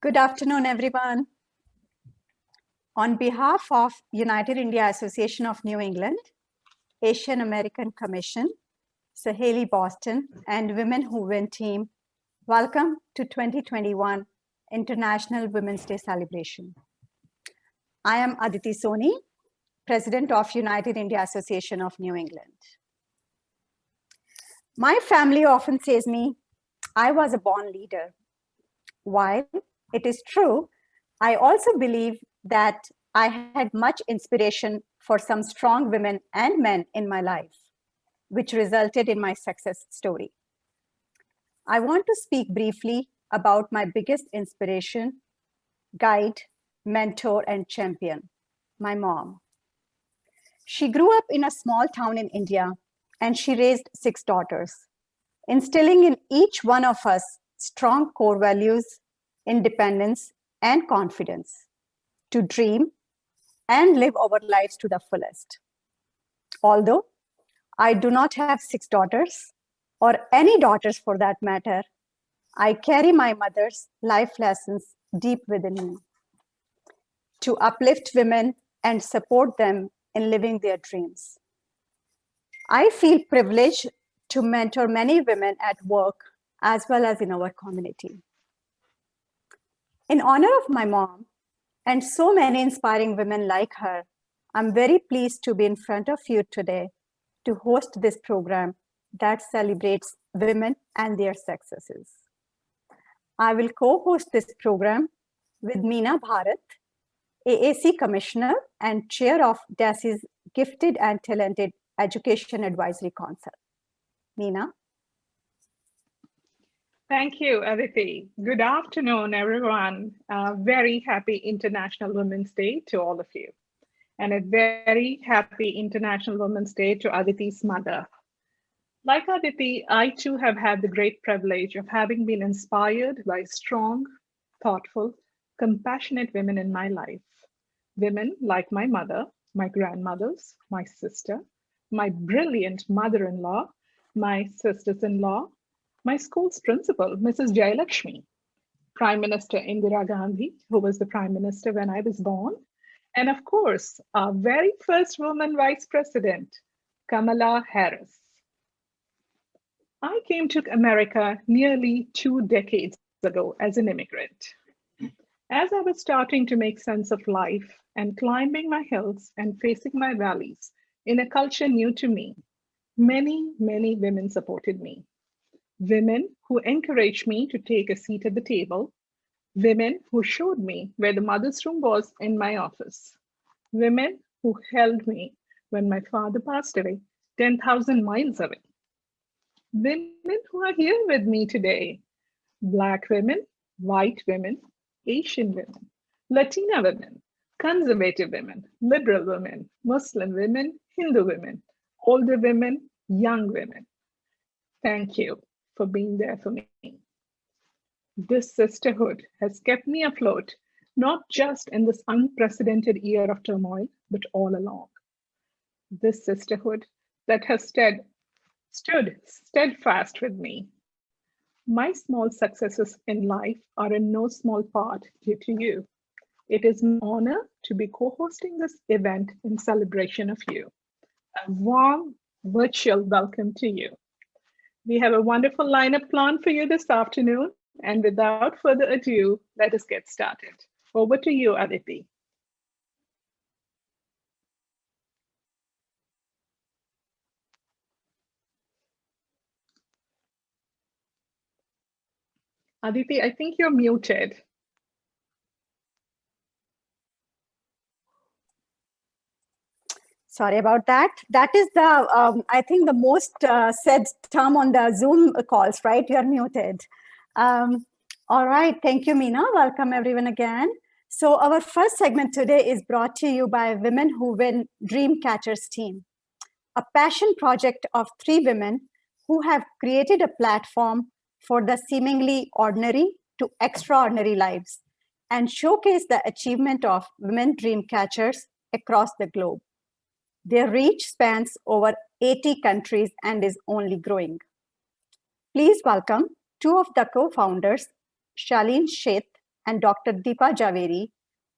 Good afternoon, everyone. On behalf of United India Association of New England, Asian American Commission, Saheli Boston, and Women Who Win team, welcome to 2021 International Women's Day celebration. I am Aditi Soni, President of United India Association of New England. My family often says me, I was a born leader. While it is true, I also believe that I had much inspiration for some strong women and men in my life, which resulted in my success story. I want to speak briefly about my biggest inspiration, guide, mentor, and champion, my mom. She grew up in a small town in India, and she raised 6 daughters, instilling in each one of us strong core values, independence, and confidence to dream and live our lives to the fullest. Although I do not have 6 daughters, or any daughters for that matter, I carry my mother's life lessons deep within me to uplift women and support them in living their dreams. I feel privileged to mentor many women at work as well as in our community. In honor of my mom and so many inspiring women like her, I'm very pleased to be in front of you today to host this program that celebrates women and their successes. I will co-host this program with Meena Bharat, AAC Commissioner and Chair of DASI's Gifted and Talented Education Advisory Council. Meena. Thank you, Aditi. Good afternoon, everyone. Very happy International Women's Day to all of you. And a very happy International Women's Day to Aditi's mother. Like Aditi, I too have had the great privilege of having been inspired by strong, thoughtful, compassionate women in my life. Women like my mother, my grandmothers, my sister, my brilliant mother-in-law, my sisters-in-law, my school's principal, Mrs. Jayalakshmi, Prime Minister Indira Gandhi, who was the Prime Minister when I was born, and of course, our very first woman Vice President, Kamala Harris. I came to America nearly 2 decades ago as an immigrant. As I was starting to make sense of life and climbing my hills and facing my valleys in a culture new to me, many women supported me. Women who encouraged me to take a seat at the table, women who showed me where the mother's room was in my office, women who held me when my father passed away 10,000 miles away, women who are here with me today, Black women, white women, Asian women, Latina women, conservative women, liberal women, Muslim women, Hindu women, older women, young women. Thank you for being there for me. This sisterhood has kept me afloat, not just in this unprecedented year of turmoil, but all along. This sisterhood that has stood steadfast with me. My small successes in life are in no small part due to you. It is an honor to be co-hosting this event in celebration of you. A warm virtual welcome to you. We have a wonderful lineup planned for you this afternoon, and without further ado, let us get started. Over to you, Aditi. Aditi, I think you're muted. Sorry about that. That is the, I think the most said term on the Zoom calls, right? You're muted. All right, thank you, Meena. Welcome everyone again. So our first segment today is brought to you by Women Who Win Dream Catchers team, a passion project of 3 women who have created a platform for the seemingly ordinary to extraordinary lives and showcase the achievement of women dream catchers across the globe. Their reach spans over 80 countries and is only growing. Please welcome 2 of the co-founders, Shaleen Sheth and Dr. Deepa Javeri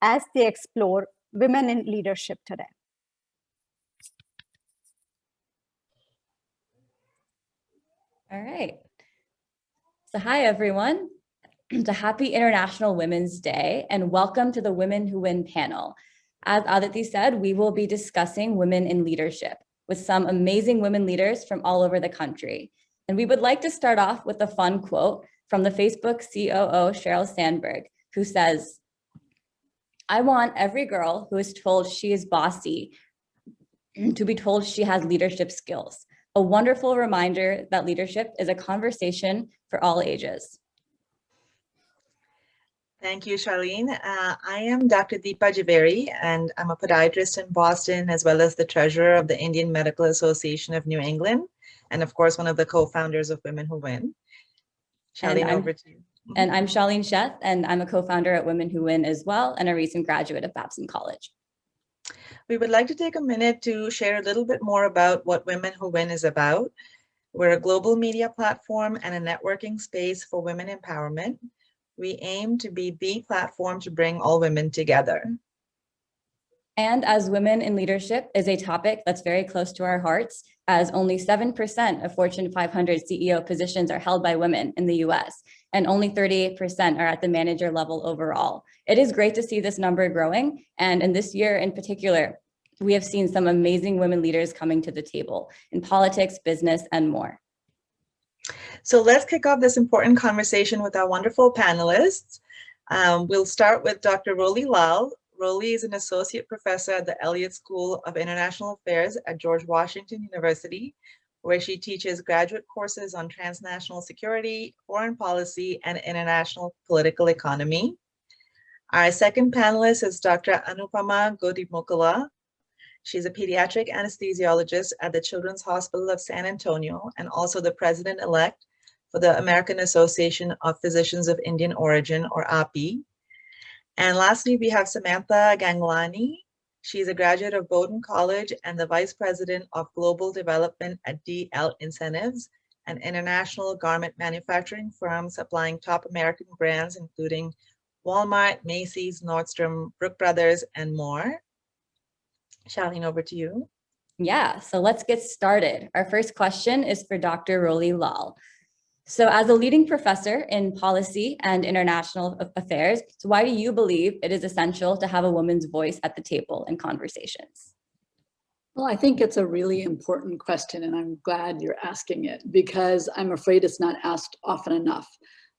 as they explore women in leadership today. All right. So hi, everyone. It's a happy International Women's Day and welcome to the Women Who Win panel. As Aditi said, we will be discussing women in leadership with some amazing women leaders from all over the country. And we would like to start off with a fun quote from the Facebook COO, Sheryl Sandberg, who says, "I want every girl who is told she is bossy to be told she has leadership skills. A wonderful reminder that leadership is a conversation for all ages." Thank you, Charlene. I am Dr. Deepa Javeri, and I'm a podiatrist in Boston, as well as the treasurer of the Indian Medical Association of New England, and of course, one of the co-founders of Women Who Win. Charlene, over to you. And I'm Charlene Sheth, and I'm a co-founder at Women Who Win as well, and a recent graduate of Babson College. We would like to take a minute to share a little bit more about what Women Who Win is about. We're a global media platform and a networking space for women empowerment. We aim to be the platform to bring all women together. And as women in leadership is a topic that's very close to our hearts, as only 7% of Fortune 500 CEO positions are held by women in the US, and only 38% are at the manager level overall. It is great to see this number growing, and in this year in particular, we have seen some amazing women leaders coming to the table in politics, business, and more. So let's kick off this important conversation with our wonderful panelists. We'll start with Dr. Roly Lal. Roly is an associate professor at the Elliott School of International Affairs at George Washington University, where she teaches graduate courses on transnational security, foreign policy, and international political economy. Our second panelist is Dr. Anupama Godimokala. She's a pediatric anesthesiologist at the Children's Hospital of San Antonio and also the president-elect for the American Association of Physicians of Indian Origin, or API. And lastly, we have Samantha Ganglani. She's a graduate of Bowdoin College and the vice president of global development at DL Incentives, an international garment manufacturing firm supplying top American brands, including Walmart, Macy's, Nordstrom, Brooks Brothers, and more. Charlene, over to you. Yeah, so let's get started. Our first question is for Dr. Roly Lal. So as a leading professor in policy and international affairs, so why do you believe it is essential to have a woman's voice at the table in conversations? Well, I think it's a really important question, and I'm glad you're asking it because I'm afraid it's not asked often enough.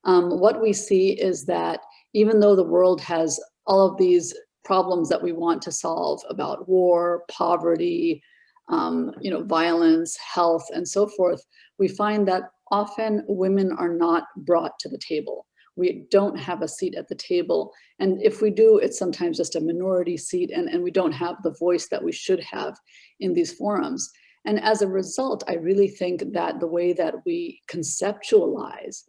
What we see is that even though the world has all of these problems that we want to solve about war, poverty, violence, health, and so forth, we find that often women are not brought to the table. We don't have a seat at the table. And if we do, it's sometimes just a minority seat, and we don't have the voice that we should have in these forums. And as a result, I really think that the way that we conceptualize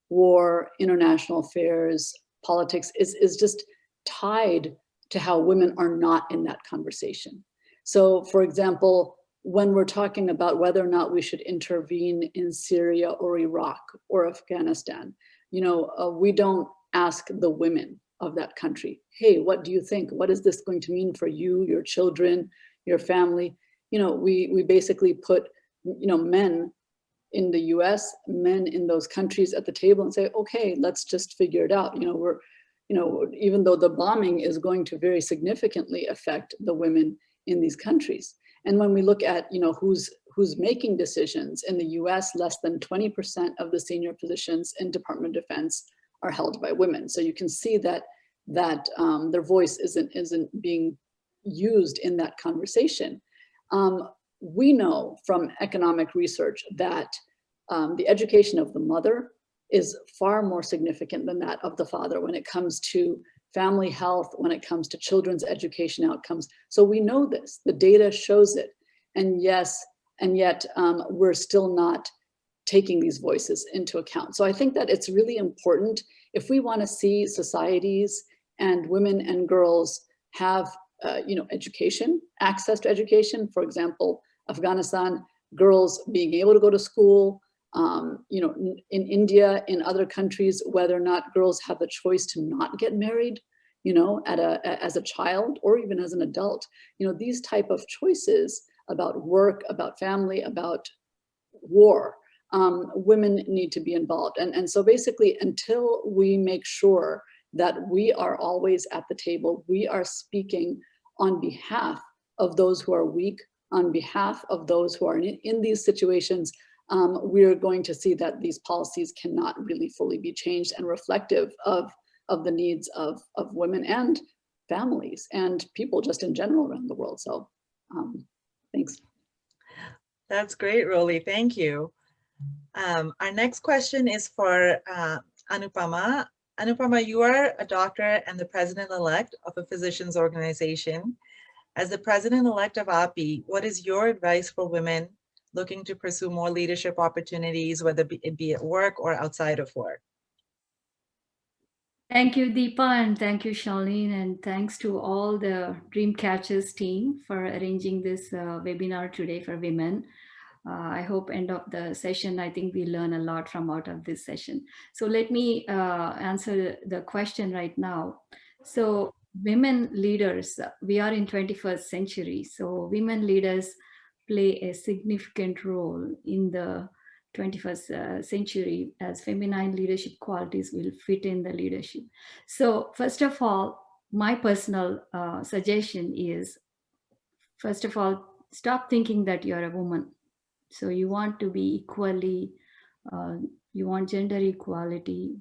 war, international affairs, politics is just tied to how women are not in that conversation. So for example, when we're talking about whether or not we should intervene in Syria or Iraq or Afghanistan, we don't ask the women of that country, hey, what do you think? What is this going to mean for you, your children, your family? We basically put, men in the US, men in those countries at the table and say, okay, let's just figure it out. Even though the bombing is going to very significantly affect the women in these countries. And when we look at, who's making decisions in the US, less than 20% of the senior positions in Department of Defense are held by women. So you can see that their voice isn't being used in that conversation. We know from economic research that the education of the mother is far more significant than that of the father when it comes to family health, when it comes to children's education outcomes. So we know this, the data shows it. And yet we're still not taking these voices into account. So I think that it's really important if we want to see societies and women and girls have education, access to education. For example, Afghanistan, girls being able to go to school, You know, in India, in other countries, whether or not girls have the choice to not get married, you know, as a child or even as an adult, you know, these type of choices about work, about family, about war, women need to be involved. And so basically, until we make sure that we are always at the table, we are speaking on behalf of those who are weak, on behalf of those who are in these situations, we're going to see that these policies cannot really fully be changed and reflective of the needs of women and families and people just in general around the world. So thanks. That's great, Rolly. Thank you. Our next question is for Anupama. Anupama, you are a doctor and the president-elect of a physicians organization. As the president-elect of API, what is your advice for women looking to pursue more leadership opportunities, whether it be at work or outside of work? Thank you, Deepa, and thank you, Charlene, and thanks to all the Dreamcatchers team for arranging this webinar today for women. I hope end of the session, I think we learn a lot from out of this session. So let me answer the question right now. So women leaders, we are in 21st century. So women leaders play a significant role in the 21st century as feminine leadership qualities will fit in the leadership. So first of all, my personal suggestion is, first of all, stop thinking that you're a woman. So you want to be equally, you want gender equality,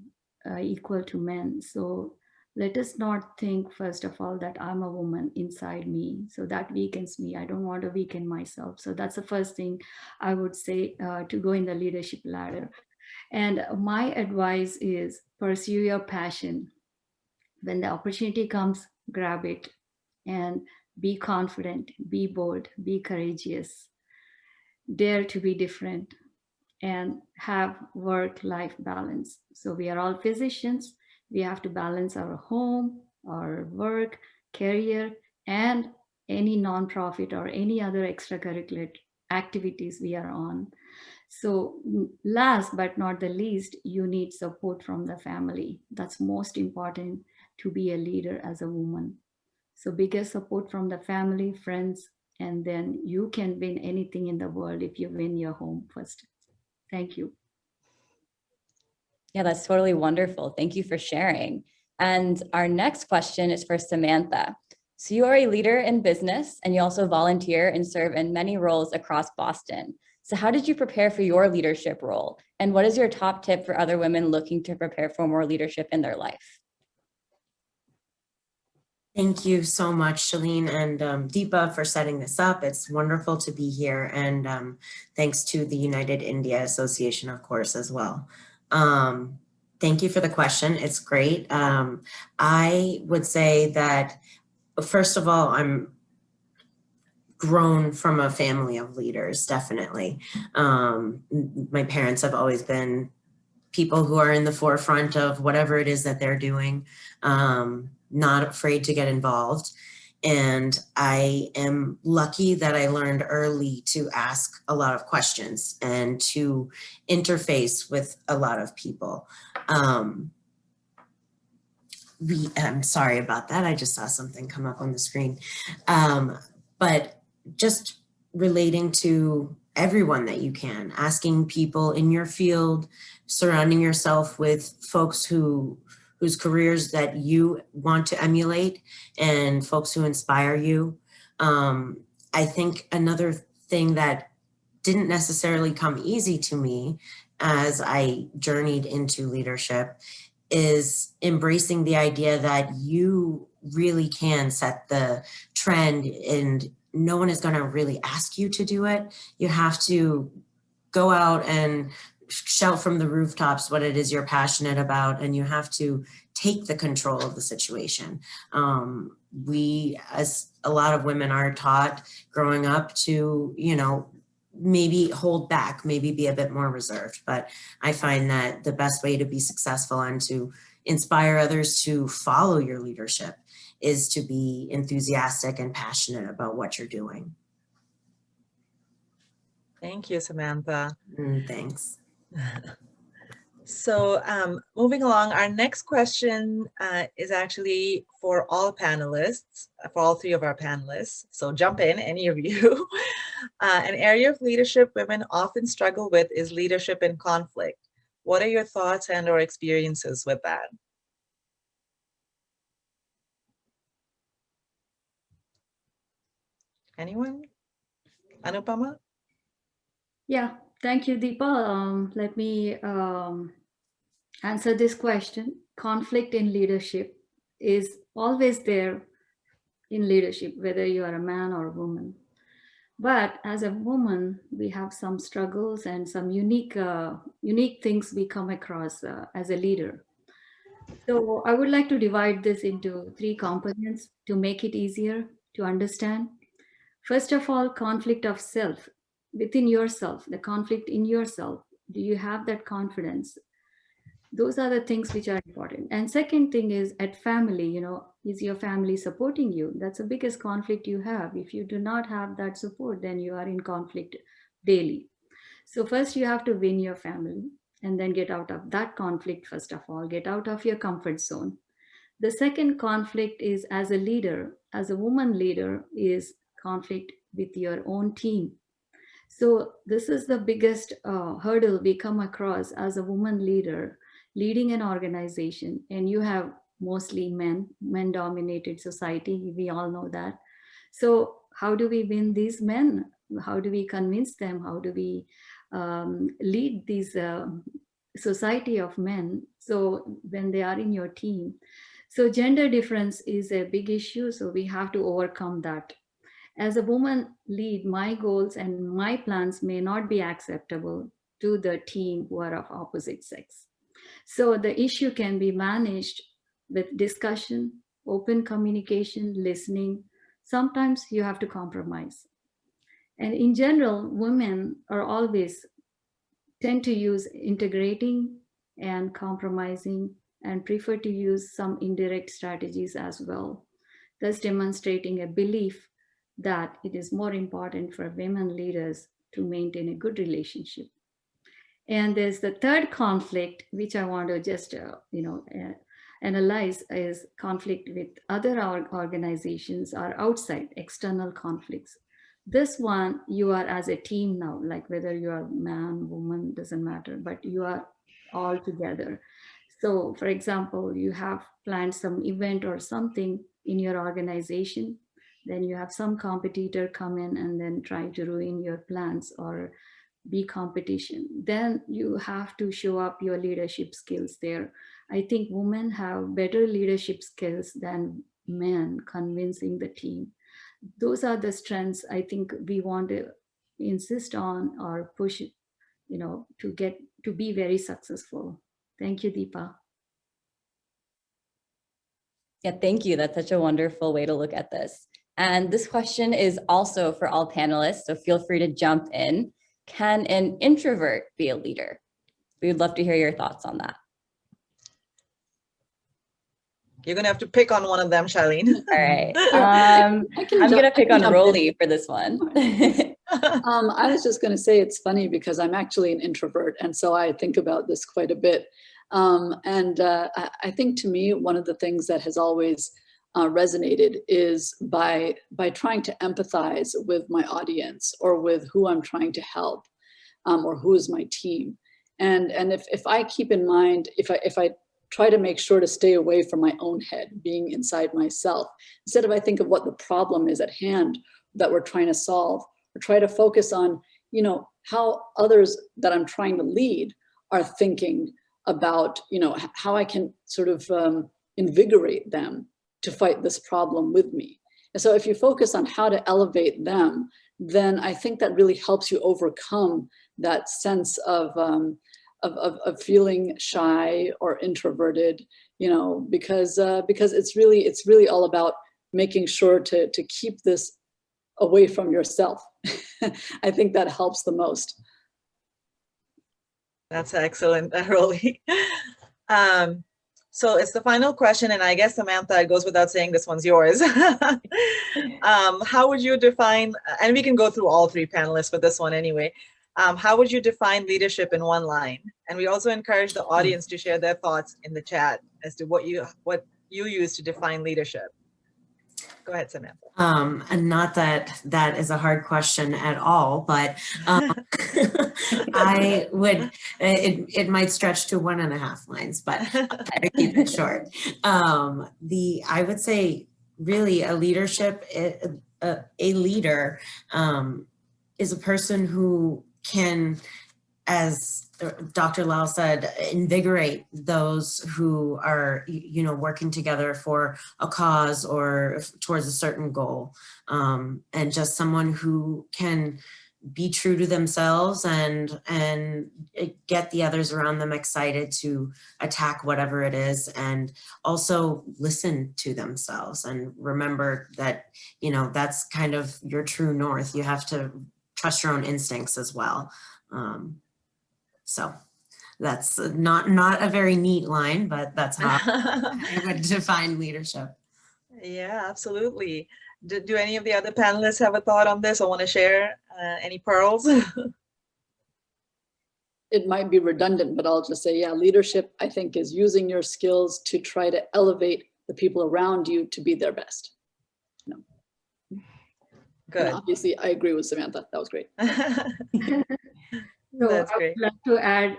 equal to men. So let us not think, first of all, that I'm a woman inside me. So that weakens me. I don't want to weaken myself. So that's the first thing I would say to go in the leadership ladder. And my advice is pursue your passion. When the opportunity comes, grab it and be confident, be bold, be courageous. Dare to be different and have work-life balance. So we are all physicians. We have to balance our home, our work, career, and any nonprofit or any other extracurricular activities we are on. So last but not the least, you need support from the family. That's most important to be a leader as a woman. So biggest support from the family, friends, and then you can win anything in the world if you win your home first. Thank you. Yeah, that's totally wonderful. Thank you for sharing. And our next question is for Samantha. So you are a leader in business and you also volunteer and serve in many roles across Boston. So how did you prepare for your leadership role? And what is your top tip for other women looking to prepare for more leadership in their life? Thank you so much, Charlene and Deepa, for setting this up. It's wonderful to be here, and thanks to the United India Association, of course, as well. Thank you for the question. It's great. I would say that, first of all, I'm grown from a family of leaders, definitely. My parents have always been people who are in the forefront of whatever it is that they're doing. Not afraid to get involved. And I am lucky that I learned early to ask a lot of questions and to interface with a lot of people. I'm sorry about that. I just saw something come up on the screen. But just relating to everyone that you can, asking people in your field, surrounding yourself with folks whose careers that you want to emulate and folks who inspire you. I think another thing that didn't necessarily come easy to me as I journeyed into leadership is embracing the idea that you really can set the trend and no one is going to really ask you to do it. You have to go out and shout from the rooftops what it is you're passionate about, and you have to take the control of the situation. We, as a lot of women, are taught growing up to, maybe hold back, maybe be a bit more reserved. But I find that the best way to be successful and to inspire others to follow your leadership is to be enthusiastic and passionate about what you're doing. Thank you, Samantha. Thanks. So moving along, our next question is actually for all panelists, for all three of our panelists. So jump in, any of you. An area of leadership women often struggle with is leadership in conflict. What are your thoughts and or experiences with that? Anyone? Anupama? Yeah, thank you, Deepa. Let me answer this question. Conflict in leadership is always there in leadership, whether you are a man or a woman. But as a woman, we have some struggles and some unique things we come across as a leader. So I would like to divide this into 3 components to make it easier to understand. First of all, conflict of self within yourself, the conflict in yourself. Do you have that confidence? Those are the things which are important. And second thing is at family, is your family supporting you? That's the biggest conflict you have. If you do not have that support, then you are in conflict daily. So first you have to win your family and then get out of that conflict. First of all, get out of your comfort zone. The second conflict is as a leader, as a woman leader, is conflict with your own team. So this is the biggest hurdle we come across as a woman leader, leading an organization, and you have mostly men dominated society. We all know that. So how do we win these men? How do we convince them? How do we lead these society of men? So when they are in your team, so gender difference is a big issue. So we have to overcome that. As a woman lead, my goals and my plans may not be acceptable to the team who are of opposite sex. So the issue can be managed with discussion, open communication, listening. Sometimes you have to compromise. And in general, women are always tend to use integrating and compromising and prefer to use some indirect strategies as well, thus demonstrating a belief that it is more important for women leaders to maintain a good relationship. And there's the third conflict, which I want to just, analyze, is conflict with other organizations or outside external conflicts. This one, you are as a team now, like whether you are man, woman, doesn't matter, but you are all together. So for example, you have planned some event or something in your organization, then you have some competitor come in and then try to ruin your plans or be competition. Then you have to show up your leadership skills there. I think women have better leadership skills than men convincing the team. Those are the strengths I think we want to insist on or push, to be very successful. Thank you, Deepa. Yeah, thank you. That's such a wonderful way to look at this. And this question is also for all panelists, so feel free to jump in. Can an introvert be a leader? We would love to hear your thoughts on that. You're going to have to pick on one of them, Charlene. All right. I'm going to pick on Roly for this one. I was just going to say it's funny because I'm actually an introvert. And so I think about this quite a bit. I think to me, one of the things that has always resonated is by trying to empathize with my audience or with who I'm trying to help or who is my team. And if I keep in mind, if I try to make sure to stay away from my own head, being inside myself, instead of I think of what the problem is at hand that we're trying to solve, or try to focus on, how others that I'm trying to lead are thinking about, how I can sort of invigorate them to fight this problem with me. And so if you focus on how to elevate them, then I think that really helps you overcome that sense of feeling shy or introverted, because it's really all about making sure to keep this away from yourself. I think that helps the most. That's excellent, Roly. So it's the final question, and I guess, Samantha, it goes without saying this one's yours. How would you define, and we can go through all three panelists for this one anyway, How would you define leadership in one line? And we also encourage the audience to share their thoughts in the chat as to what you use to define leadership. Go ahead, Samantha. And not that that is a hard question at all, but I would, it might stretch to 1.5 lines, but I keep it short. I would say really a leader is a person who can, as Dr. Lal said, invigorate those who are, working together for a cause or towards a certain goal. And just someone who can be true to themselves and get the others around them excited to attack whatever it is, and also listen to themselves and remember that, that's kind of your true north. You have to trust your own instincts as well. So that's not a very neat line, but that's how I would define leadership. Yeah, absolutely. Do any of the other panelists have a thought on this or want to share any pearls? It might be redundant, but I'll just say, yeah, leadership, I think, is using your skills to try to elevate the people around you to be their best. Good. And obviously, I agree with Samantha. That was great. So That's I great. would like to add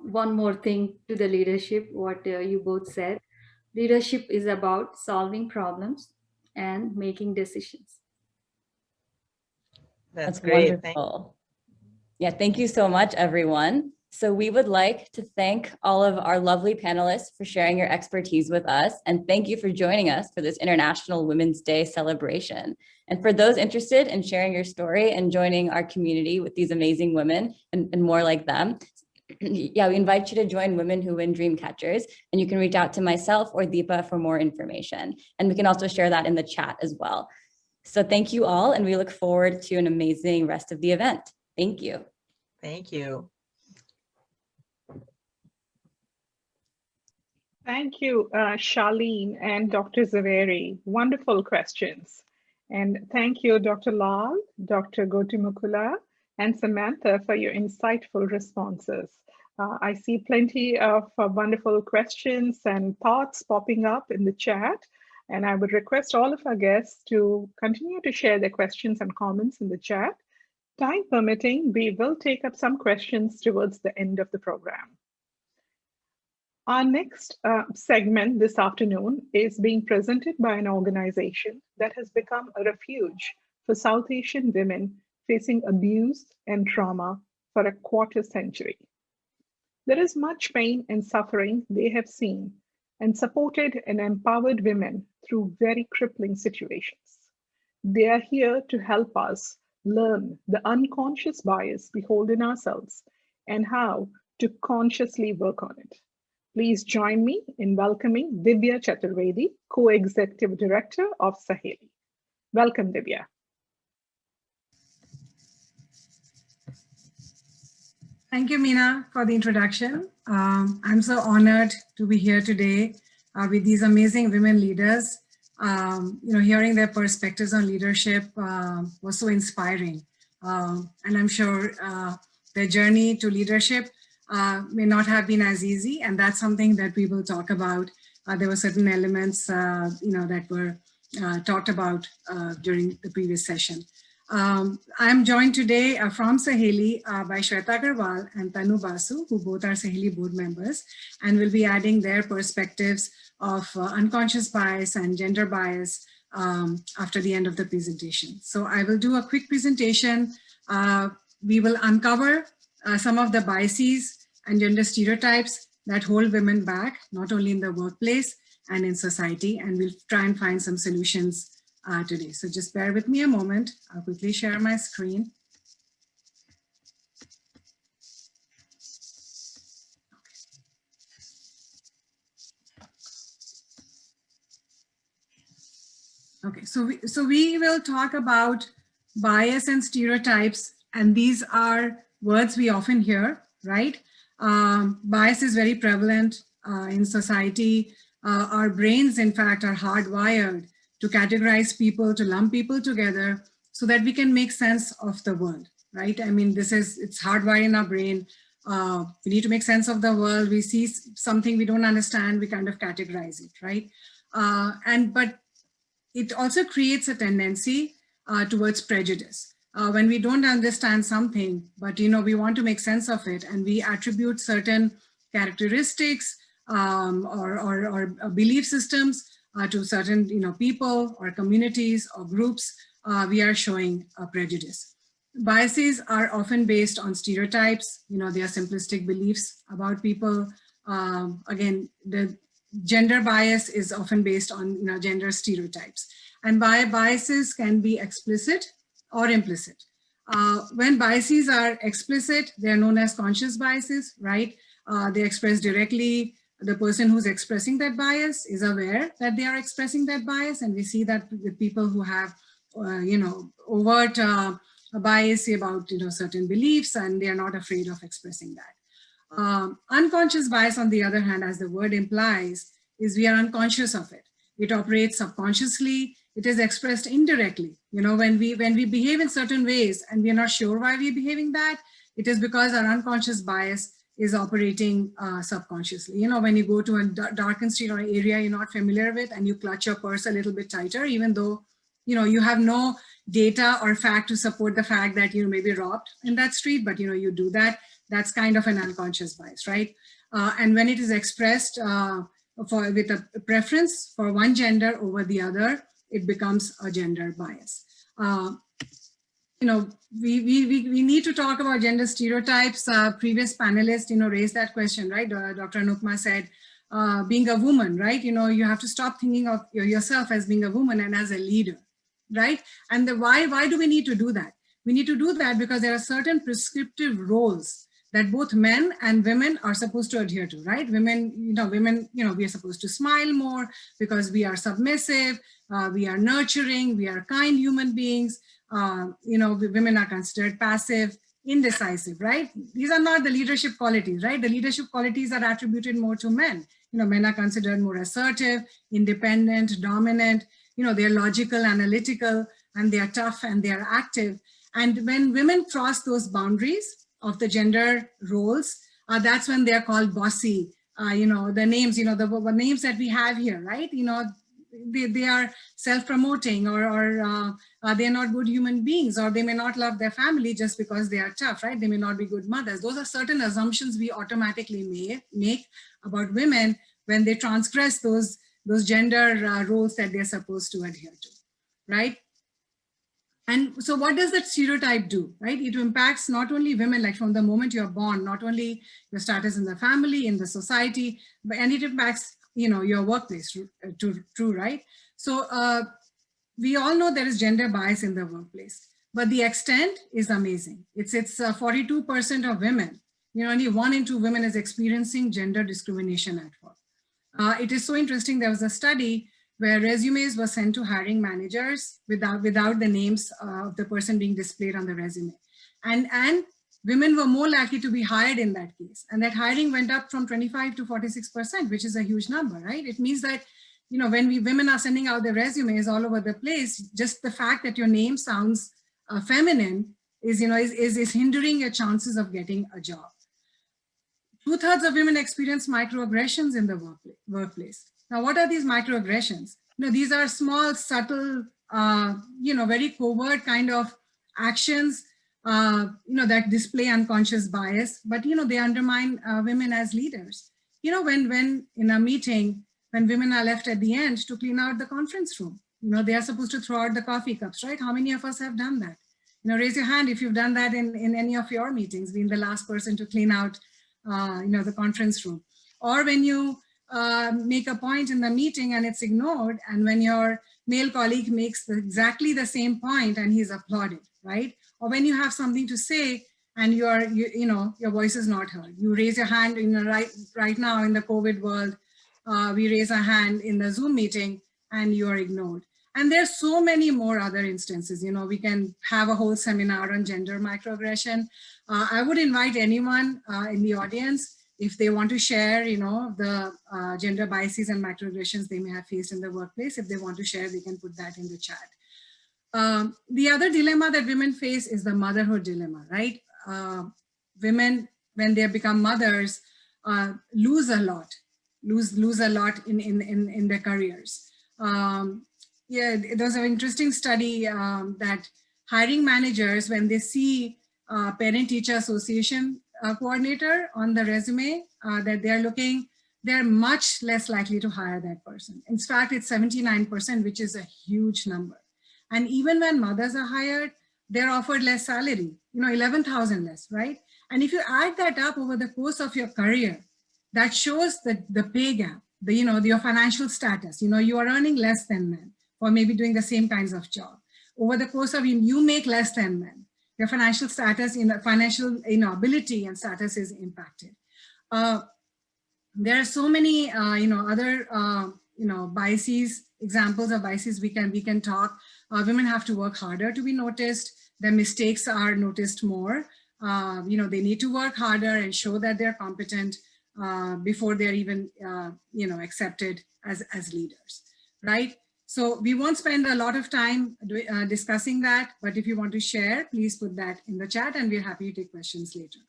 one more thing to the leadership, what you both said. Leadership is about solving problems and making decisions. That's great. Wonderful. Yeah, thank you so much, everyone. So we would like to thank all of our lovely panelists for sharing your expertise with us. And thank you for joining us for this International Women's Day celebration. And for those interested in sharing your story and joining our community with these amazing women and more like them, yeah, we invite you to join Women Who Win Dreamcatchers, and you can reach out to myself or Deepa for more information. And we can also share that in the chat as well. So thank you all, and we look forward to an amazing rest of the event. Thank you. Thank you. Thank you, Charlene and Dr. Zaveri. Wonderful questions. And thank you, Dr. Lal, Dr. Gotimukula, and Samantha for your insightful responses. I see plenty of wonderful questions and thoughts popping up in the chat. And I would request all of our guests to continue to share their questions and comments in the chat. Time permitting, we will take up some questions towards the end of the program. Our next segment this afternoon is being presented by an organization that has become a refuge for South Asian women facing abuse and trauma for a quarter century. There is much pain and suffering they have seen and supported and empowered women through very crippling situations. They are here to help us learn the unconscious bias we hold in ourselves and how to consciously work on it. Please join me in welcoming Divya Chaturvedi, Co-Executive Director of Saheli. Welcome, Divya. Thank you, Meena, for the introduction. I'm so honored to be here today with these amazing women leaders. Hearing their perspectives on leadership was so inspiring. And I'm sure their journey to leadership may not have been as easy, and that's something that we will talk about. There were certain elements, that were talked about during the previous session. I'm joined today from Saheli by Shweta Agarwal and Tanu Basu, who both are Saheli board members, and will be adding their perspectives of unconscious bias and gender bias after the end of the presentation. So I will do a quick presentation. We will uncover some of the biases and gender stereotypes that hold women back, not only in the workplace and in society, and we'll try and find some solutions today. So just bear with me a moment. I'll quickly share my screen. Okay, so we will talk about bias and stereotypes, and these are words we often hear, right? Bias is very prevalent in society. Our brains, in fact, are hardwired to categorize people, to lump people together so that we can make sense of the world, right? I mean, it's hardwired in our brain. We need to make sense of the world. We see something we don't understand, we kind of categorize it, right? But it also creates a tendency towards prejudice. When we don't understand something, but we want to make sense of it, and we attribute certain characteristics or belief systems to certain people or communities or groups, we are showing a prejudice. Biases are often based on stereotypes. They are simplistic beliefs about people. Again, the gender bias is often based on gender stereotypes. And biases can be explicit or implicit. When biases are explicit, they are known as conscious biases, right? They express directly. The person who's expressing that bias is aware that they are expressing that bias. And we see that with people who have, overt bias about certain beliefs, and they are not afraid of expressing that. Unconscious bias, on the other hand, as the word implies, is we are unconscious of it. It operates subconsciously. It is expressed indirectly. When we behave in certain ways and we are not sure why we're behaving that, it is because our unconscious bias is operating subconsciously. When you go to a darkened street or area you're not familiar with and you clutch your purse a little bit tighter, even though you have no data or fact to support the fact that you may be robbed in that street, but you do that. That's kind of an unconscious bias, right? And when it is expressed with a preference for one gender over the other, it becomes a gender bias. We need to talk about gender stereotypes. Previous panelists, raised that question, right? Dr. Anupma said, being a woman, right? You have to stop thinking of yourself as being a woman and as a leader, right? And why do we need to do that? We need to do that because there are certain prescriptive roles that both men and women are supposed to adhere to, right? Women, we are supposed to smile more because we are submissive, we are nurturing, we are kind human beings. Women are considered passive, indecisive, right? These are not the leadership qualities, right? The leadership qualities are attributed more to men. Men are considered more assertive, independent, dominant. They're logical, analytical, and they are tough and they are active. And when women cross those boundaries of the gender roles, that's when they're called bossy. The names, the names that we have here, right? They are self-promoting or they're not good human beings, or they may not love their family just because they are tough, right? They may not be good mothers. Those are certain assumptions we automatically make about women when they transgress those gender roles that they're supposed to adhere to, right? And so what does that stereotype do, right? It impacts not only women, like from the moment you're born, not only your status in the family, in the society, and it impacts, your workplace, true, right? So we all know there is gender bias in the workplace, but the extent is amazing. It's 42% of women, only 1 in 2 women is experiencing gender discrimination at work. It is so interesting. There was a study where resumes were sent to hiring managers without the names of the person being displayed on the resume. And women were more likely to be hired in that case. And that hiring went up from 25 to 46%, which is a huge number, right? It means that, when women are sending out their resumes all over the place, just the fact that your name sounds feminine is hindering your chances of getting a job. 2/3 of women experience microaggressions in the workplace. Now, what are these microaggressions? These are small, subtle, very covert kind of actions, that display unconscious bias, but, they undermine women as leaders. When in a meeting, when women are left at the end to clean out the conference room, they are supposed to throw out the coffee cups, right? How many of us have done that? Raise your hand if you've done that in any of your meetings, being the last person to clean out, the conference room. Or when you make a point in the meeting and it's ignored, and when your male colleague makes exactly the same point and he's applauded, right? Or when you have something to say and your voice is not heard. You raise your hand right now in the COVID world, we raise a hand in the Zoom meeting and you are ignored. And there's so many more other instances. We can have a whole seminar on gender microaggression. I would invite anyone in the audience, if they want to share, the gender biases and microaggressions they may have faced in the workplace. If they want to share, they can put that in the chat. The other dilemma that women face is the motherhood dilemma, right? Women, when they become mothers, lose a lot in their careers. Yeah, there was an interesting study that hiring managers, when they see parent-teacher association coordinator on the resume that they're looking, they're much less likely to hire that person. In fact, it's 79%, which is a huge number. And even when mothers are hired, they're offered less salary, 11,000 less, right? And if you add that up over the course of your career, that shows the pay gap, your financial status. You are earning less than men for maybe doing the same kinds of job. Over the course of you make less than men. Your financial status, financial ability and status is impacted. There are so many, other, biases, examples of biases we can talk. Women have to work harder to be noticed. Their mistakes are noticed more. They need to work harder and show that they're competent before they're even, accepted as leaders, right? So we won't spend a lot of time discussing that, but if you want to share, please put that in the chat and we're happy to take questions later.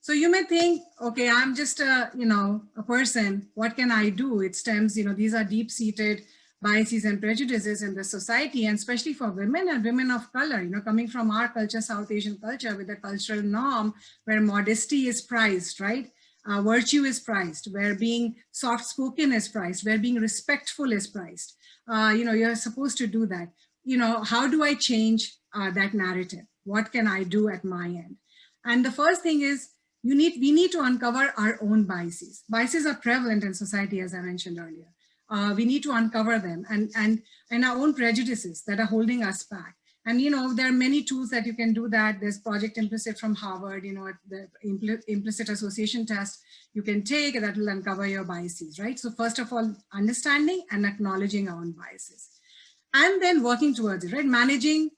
So you may think, okay, I'm just a person, what can I do? It stems, these are deep-seated biases and prejudices in the society, and especially for women and women of color, coming from our culture, South Asian culture, with a cultural norm where modesty is prized, right? Virtue is prized, where being soft-spoken is prized, where being respectful is prized. You're supposed to do that. How do I change that narrative? What can I do at my end? And the first thing is, we need to uncover our own biases. Biases are prevalent in society, as I mentioned earlier. We need to uncover them and our own prejudices that are holding us back. And, there are many tools that you can do that. There's Project Implicit from Harvard, the implicit association test you can take that will uncover your biases, right? So first of all, understanding and acknowledging our own biases. And then working towards it, right? Managing,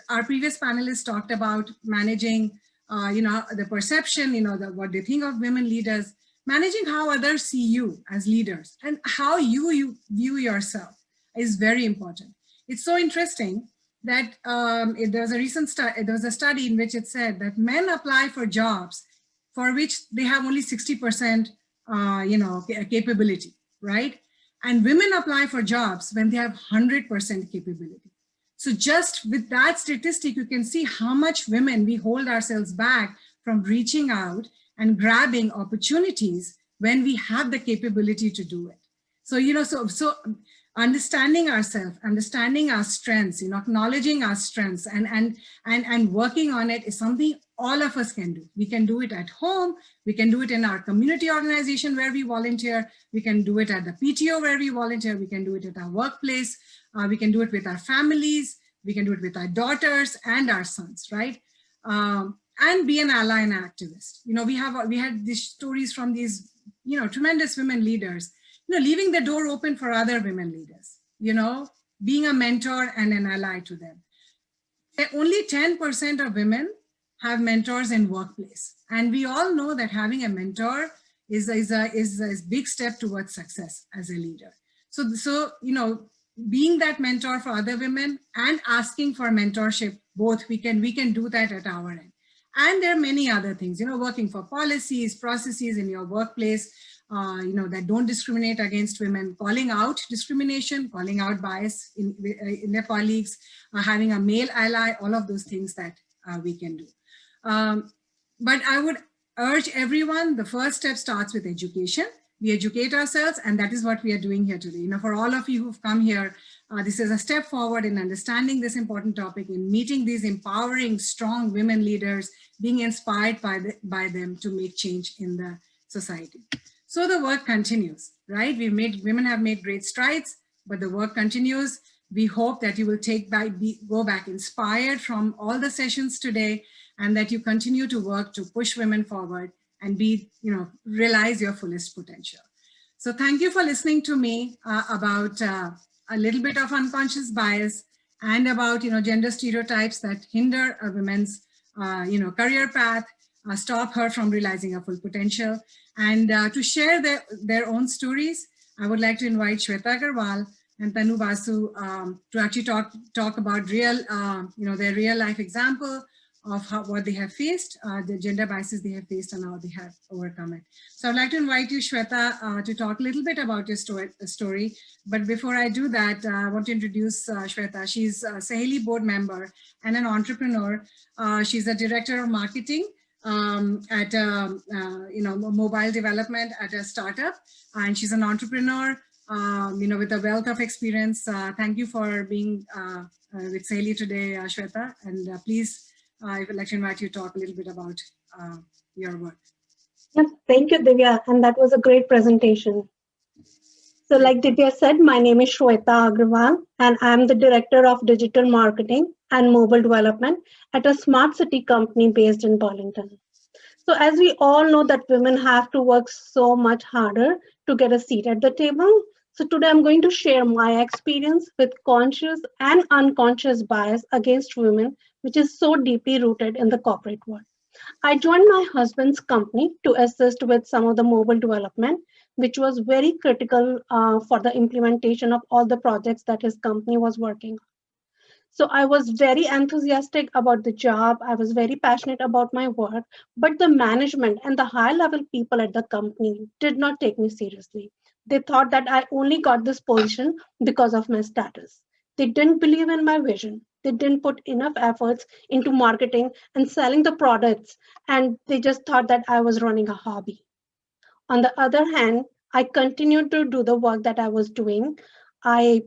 our previous panelists talked about managing, the perception, what they think of women leaders, managing how others see you as leaders and how you view yourself is very important. It's so interesting that there was a study in which it said that men apply for jobs for which they have only 60% capability, right? And women apply for jobs when they have 100% capability. So just with that statistic, you can see how much women we hold ourselves back from reaching out and grabbing opportunities when we have the capability to do it. So, so understanding ourselves, understanding our strengths, acknowledging our strengths and working on it is something all of us can do. We can do it at home. We can do it in our community organization where we volunteer. We can do it at the PTO where we volunteer. We can do it at our workplace. We can do it with our families. We can do it with our daughters and our sons, right? And be an ally and activist. We had these stories from these, tremendous women leaders, leaving the door open for other women leaders, being a mentor and an ally to them. Only 10% of women have mentors in workplace. And we all know that having a mentor is a big step towards success as a leader. So being that mentor for other women and asking for mentorship, both we can do that at our end. And there are many other things, working for policies, processes in your workplace, that don't discriminate against women, calling out discrimination, calling out bias in their colleagues, having a male ally, all of those things that we can do. But I would urge everyone, the first step starts with education. We educate ourselves, and that is what we are doing here today. For all of you who've come here, this is a step forward in understanding this important topic, in meeting these empowering, strong women leaders, being inspired by them to make change in the society. So the work continues, right? Women have made great strides, but the work continues. We hope that you will go back inspired from all the sessions today, and that you continue to work to push women forward and realize your fullest potential. So thank you for listening to me about a little bit of unconscious bias and about, gender stereotypes that hinder a woman's, career path, stop her from realizing her full potential. And to share their own stories, I would like to invite Shweta Agarwal, and Tanu Basu to actually talk about their real life example of what they have faced, the gender biases they have faced and how they have overcome it. So I'd like to invite you, Shweta, to talk a little bit about your story. But before I do that, I want to introduce Shweta. She's a Saheli board member and an entrepreneur. She's a director of marketing at mobile development at a startup, and she's an entrepreneur with a wealth of experience. Thank you for being with Saheli today, Shweta, and please, I would like to invite you to talk a little bit about your work. Yep, thank you, Divya, and that was a great presentation. So like Divya said, my name is Shweta Agrawal, and I'm the Director of Digital Marketing and Mobile Development at a smart city company based in Burlington. So as we all know that women have to work so much harder to get a seat at the table. So today I'm going to share my experience with conscious and unconscious bias against women, which is so deeply rooted in the corporate world. I joined my husband's company to assist with some of the mobile development, which was very critical for the implementation of all the projects that his company was working on. So I was very enthusiastic about the job. I was very passionate about my work, but the management and the high level people at the company did not take me seriously. They thought that I only got this position because of my status. They didn't believe in my vision. They didn't put enough efforts into marketing and selling the products, and they just thought that I was running a hobby. On the other hand, I continued to do the work that I was doing. I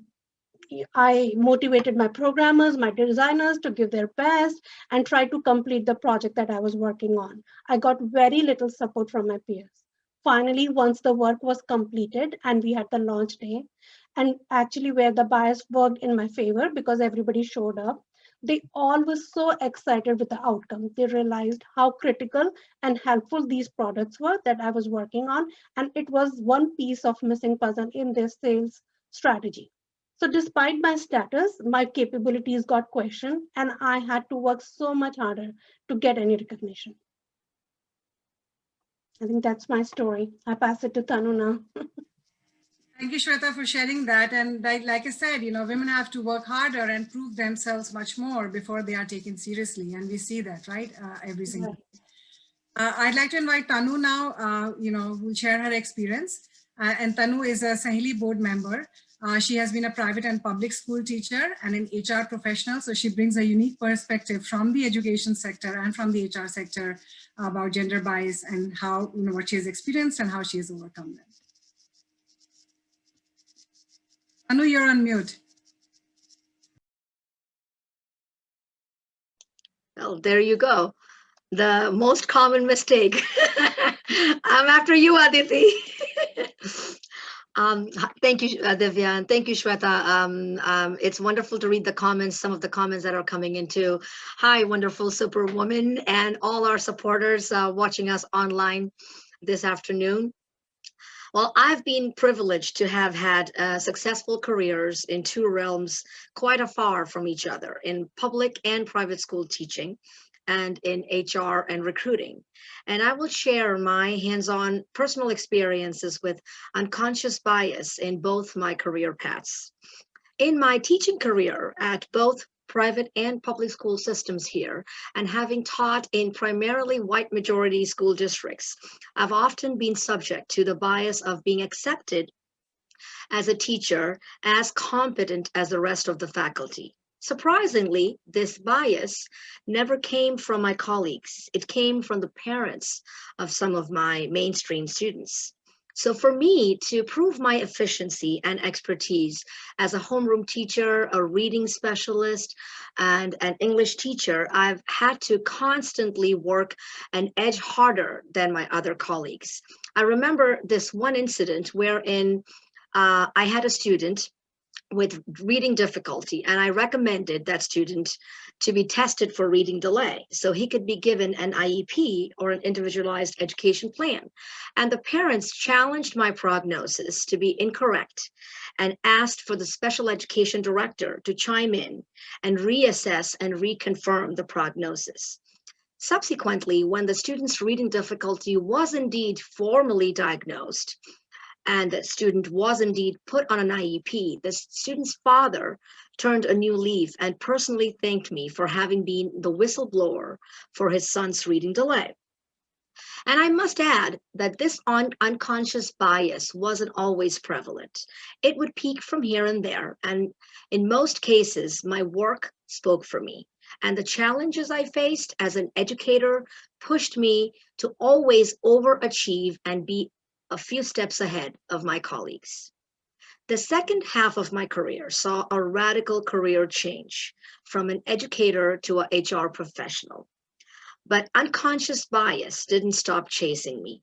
motivated my programmers, my designers to give their best and try to complete the project that I was working on. I got very little support from my peers. Finally, once the work was completed and we had the launch day, and actually where the bias worked in my favor because everybody showed up, they all were so excited with the outcome. They realized how critical and helpful these products were that I was working on, and it was one piece of missing puzzle in their sales strategy. So despite my status, my capabilities got questioned, and I had to work so much harder to get any recognition. I think that's my story. I pass it to Tanu now. Thank you, Shweta, for sharing that. And like I said, women have to work harder and prove themselves much more before they are taken seriously. And we see that, right? Every single day. I'd like to invite Tanu now, who will share her experience. And Tanu is a Saheli board member. She has been a private and public school teacher and an HR professional. So she brings a unique perspective from the education sector and from the HR sector about gender bias and how, what she has experienced and how she has overcome them. Anu, you're on mute. Well, there you go. The most common mistake. I'm after you, Aditi. Thank you, Divya, and thank you, Shweta. It's wonderful to read the comments, some of the comments that are coming into. Hi, wonderful superwoman, and all our supporters watching us online this afternoon. Well, I've been privileged to have had successful careers in two realms quite afar from each other, in public and private school teaching, and in HR and recruiting. And I will share my hands-on personal experiences with unconscious bias in both my career paths. In my teaching career at both private and public school systems here, and having taught in primarily white majority school districts, I've often been subject to the bias of being accepted as a teacher as competent as the rest of the faculty. Surprisingly, this bias never came from my colleagues. It came from the parents of some of my mainstream students. So for me to prove my efficiency and expertise as a homeroom teacher, a reading specialist, and an English teacher, I've had to constantly work and edge harder than my other colleagues. I remember this one incident wherein I had a student with reading difficulty, and I recommended that student to be tested for reading delay so he could be given an IEP or an individualized education plan. And the parents challenged my prognosis to be incorrect and asked for the special education director to chime in and reassess and reconfirm the prognosis. Subsequently, when the student's reading difficulty was indeed formally diagnosed, and that student was indeed put on an IEP, the student's father turned a new leaf and personally thanked me for having been the whistleblower for his son's reading delay. And I must add that this unconscious bias wasn't always prevalent. It would peak from here and there, and in most cases, my work spoke for me. And the challenges I faced as an educator pushed me to always overachieve and be a few steps ahead of my colleagues. The second half of my career saw a radical career change from an educator to an HR professional. But unconscious bias didn't stop chasing me.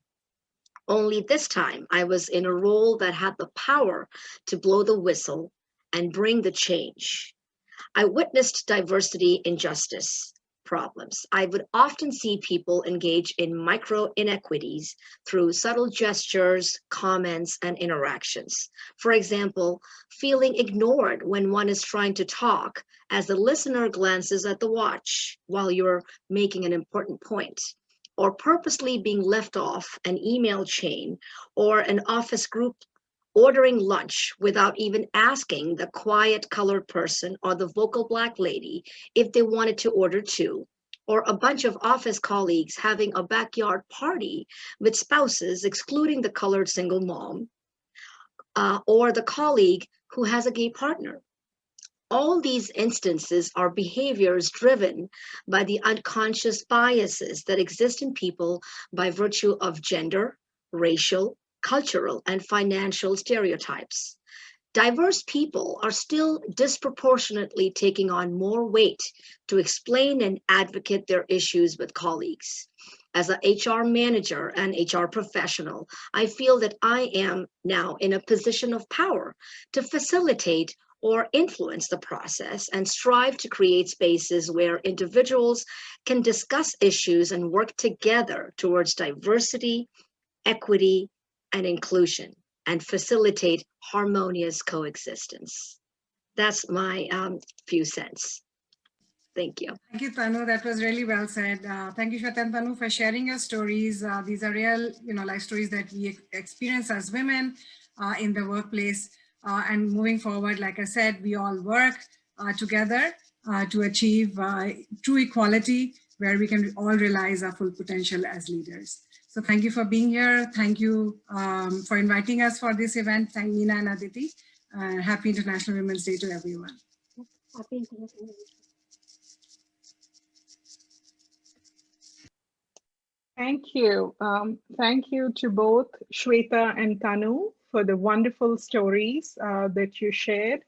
Only this time, I was in a role that had the power to blow the whistle and bring the change. I witnessed diversity injustice problems. I would often see people engage in micro inequities through subtle gestures, comments, and interactions. For example, feeling ignored when one is trying to talk as the listener glances at the watch while you're making an important point, or purposely being left off an email chain or an office group ordering lunch without even asking the quiet colored person or the vocal Black lady if they wanted to order too, or a bunch of office colleagues having a backyard party with spouses excluding the colored single mom, or the colleague who has a gay partner. All these instances are behaviors driven by the unconscious biases that exist in people by virtue of gender, racial, cultural, and financial stereotypes. Diverse people are still disproportionately taking on more weight to explain and advocate their issues with colleagues. As an HR manager and HR professional, I feel that I am now in a position of power to facilitate or influence the process and strive to create spaces where individuals can discuss issues and work together towards diversity, equity, and inclusion, and facilitate harmonious coexistence. That's my few cents. Thank you. Thank you, Tanu. That was really well said. Thank you, Shweta and Tanu, for sharing your stories. These are real, life stories that we experience as women in the workplace. And moving forward, like I said, we all work together to achieve true equality, where we can all realize our full potential as leaders. So thank you for being here. Thank you for inviting us for this event. Thank Meena and Aditi. Happy International Women's Day to everyone. Happy International Women's Day. Thank you. Thank you to both Shweta and Tanu for the wonderful stories that you shared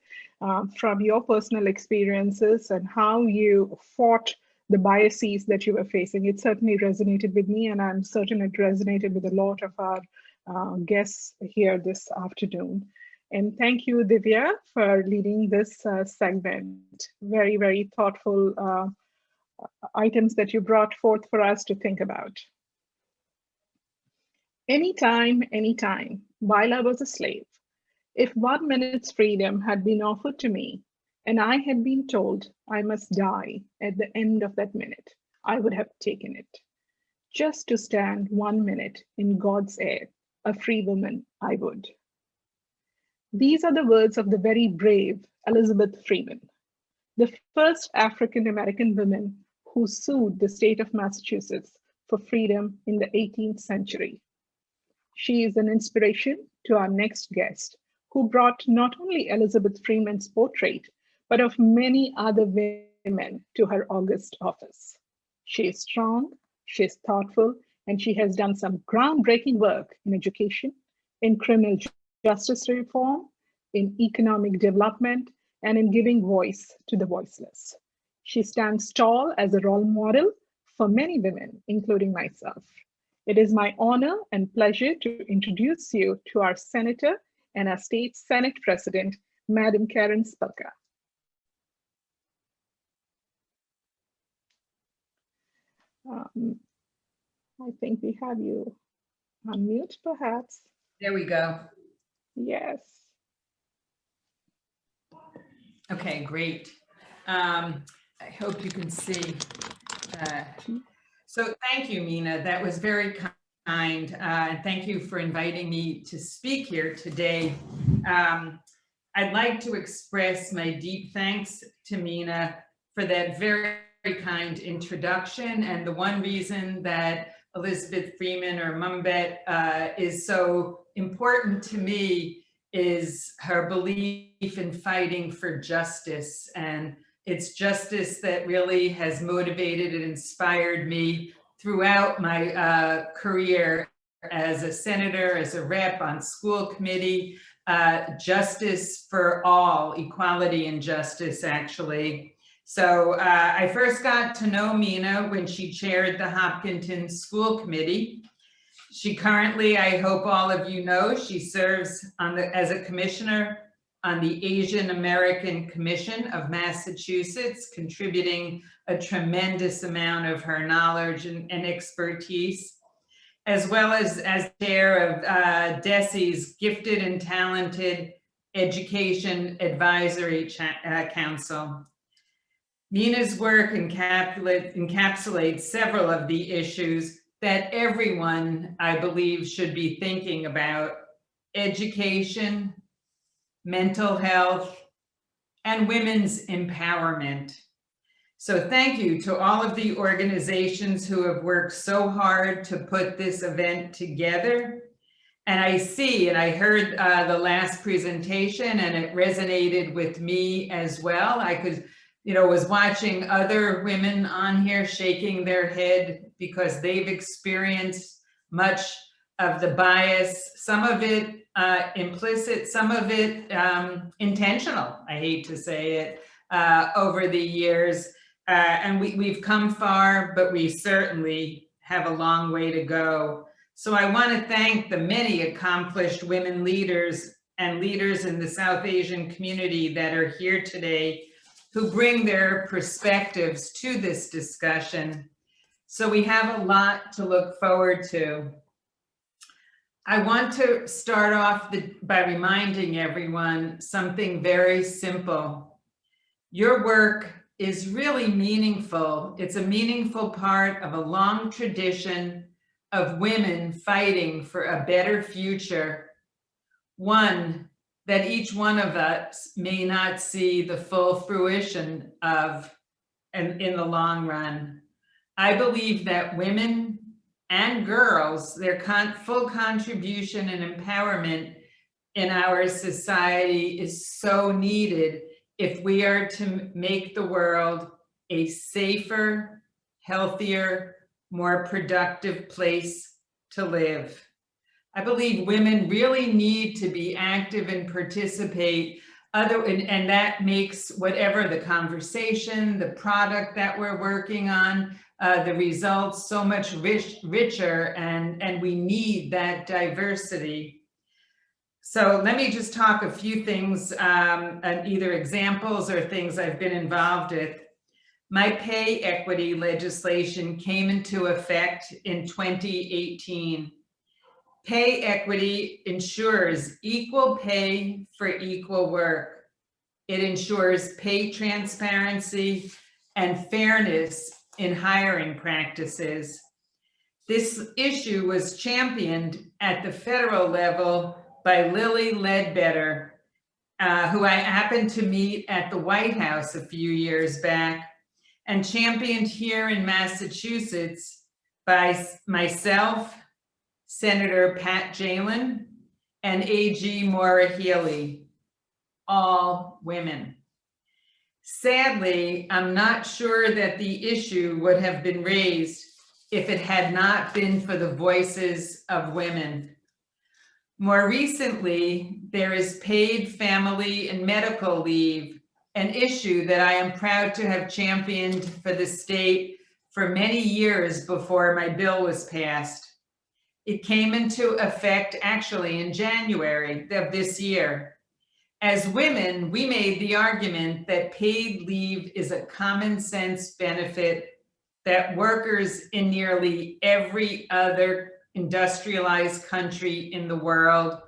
from your personal experiences and how you fought the biases that you were facing. It certainly resonated with me, and I'm certain it resonated with a lot of our guests here this afternoon. And thank you, Divya, for leading this segment. Very, very thoughtful items that you brought forth for us to think about. Anytime, while I was a slave, if 1 minute's freedom had been offered to me, and I had been told I must die at the end of that minute, I would have taken it. Just to stand 1 minute in God's air, a free woman, I would. These are the words of the very brave Elizabeth Freeman, the first African-American woman who sued the state of Massachusetts for freedom in the 18th century. She is an inspiration to our next guest, who brought not only Elizabeth Freeman's portrait, but of many other women to her august office. She is strong, she is thoughtful, and she has done some groundbreaking work in education, in criminal justice reform, in economic development, and in giving voice to the voiceless. She stands tall as a role model for many women, including myself. It is my honor and pleasure to introduce you to our Senator and our State Senate President, Madam Karen Spilka. I think we have you on mute, perhaps. There we go. Yes. Okay, great. I hope you can see. So thank you, Meena. That was very kind, and thank you for inviting me to speak here today. I'd like to express my deep thanks to Mina for that very, very kind introduction, and the one reason that Elizabeth Freeman or Mumbet is so important to me is her belief in fighting for justice. And it's justice that really has motivated and inspired me throughout my career as a senator, as a rep on school committee, justice for all, equality and justice, actually. So I first got to know Mina when she chaired the Hopkinton School Committee. She currently, I hope all of you know, she serves as a commissioner on the Asian American Commission of Massachusetts, contributing a tremendous amount of her knowledge and expertise, as well as chair of DESE's Gifted and Talented Education Advisory Council. Mina's work encapsulates several of the issues that everyone, I believe, should be thinking about: education, mental health, and women's empowerment. So thank you to all of the organizations who have worked so hard to put this event together. And I see, and I heard the last presentation, and it resonated with me as well. I could, was watching other women on here shaking their head because they've experienced much of the bias, some of it implicit, some of it intentional, I hate to say it, over the years. And we've come far, but we certainly have a long way to go. So I want to thank the many accomplished women leaders and leaders in the South Asian community that are here today, who bring their perspectives to this discussion. So we have a lot to look forward to. I want to start off by reminding everyone something very simple. Your work is really meaningful. It's a meaningful part of a long tradition of women fighting for a better future, one that each one of us may not see the full fruition of in the long run. I believe that women and girls, their full contribution and empowerment in our society is so needed if we are to make the world a safer, healthier, more productive place to live. I believe women really need to be active and participate, and that makes whatever the conversation, the product that we're working on, the results so much richer, and we need that diversity. So let me just talk a few things, either examples or things I've been involved with. My pay equity legislation came into effect in 2018. Pay equity ensures equal pay for equal work. It ensures pay transparency and fairness in hiring practices. This issue was championed at the federal level by Lilly Ledbetter, who I happened to meet at the White House a few years back, and championed here in Massachusetts by myself, Senator Pat Jehlen, and AG Maura Healey, all women. Sadly, I'm not sure that the issue would have been raised if it had not been for the voices of women. More recently, there is paid family and medical leave, an issue that I am proud to have championed for the state for many years before my bill was passed. It came into effect actually in January of this year. As women, we made the argument that paid leave is a common sense benefit that workers in nearly every other industrialized country in the world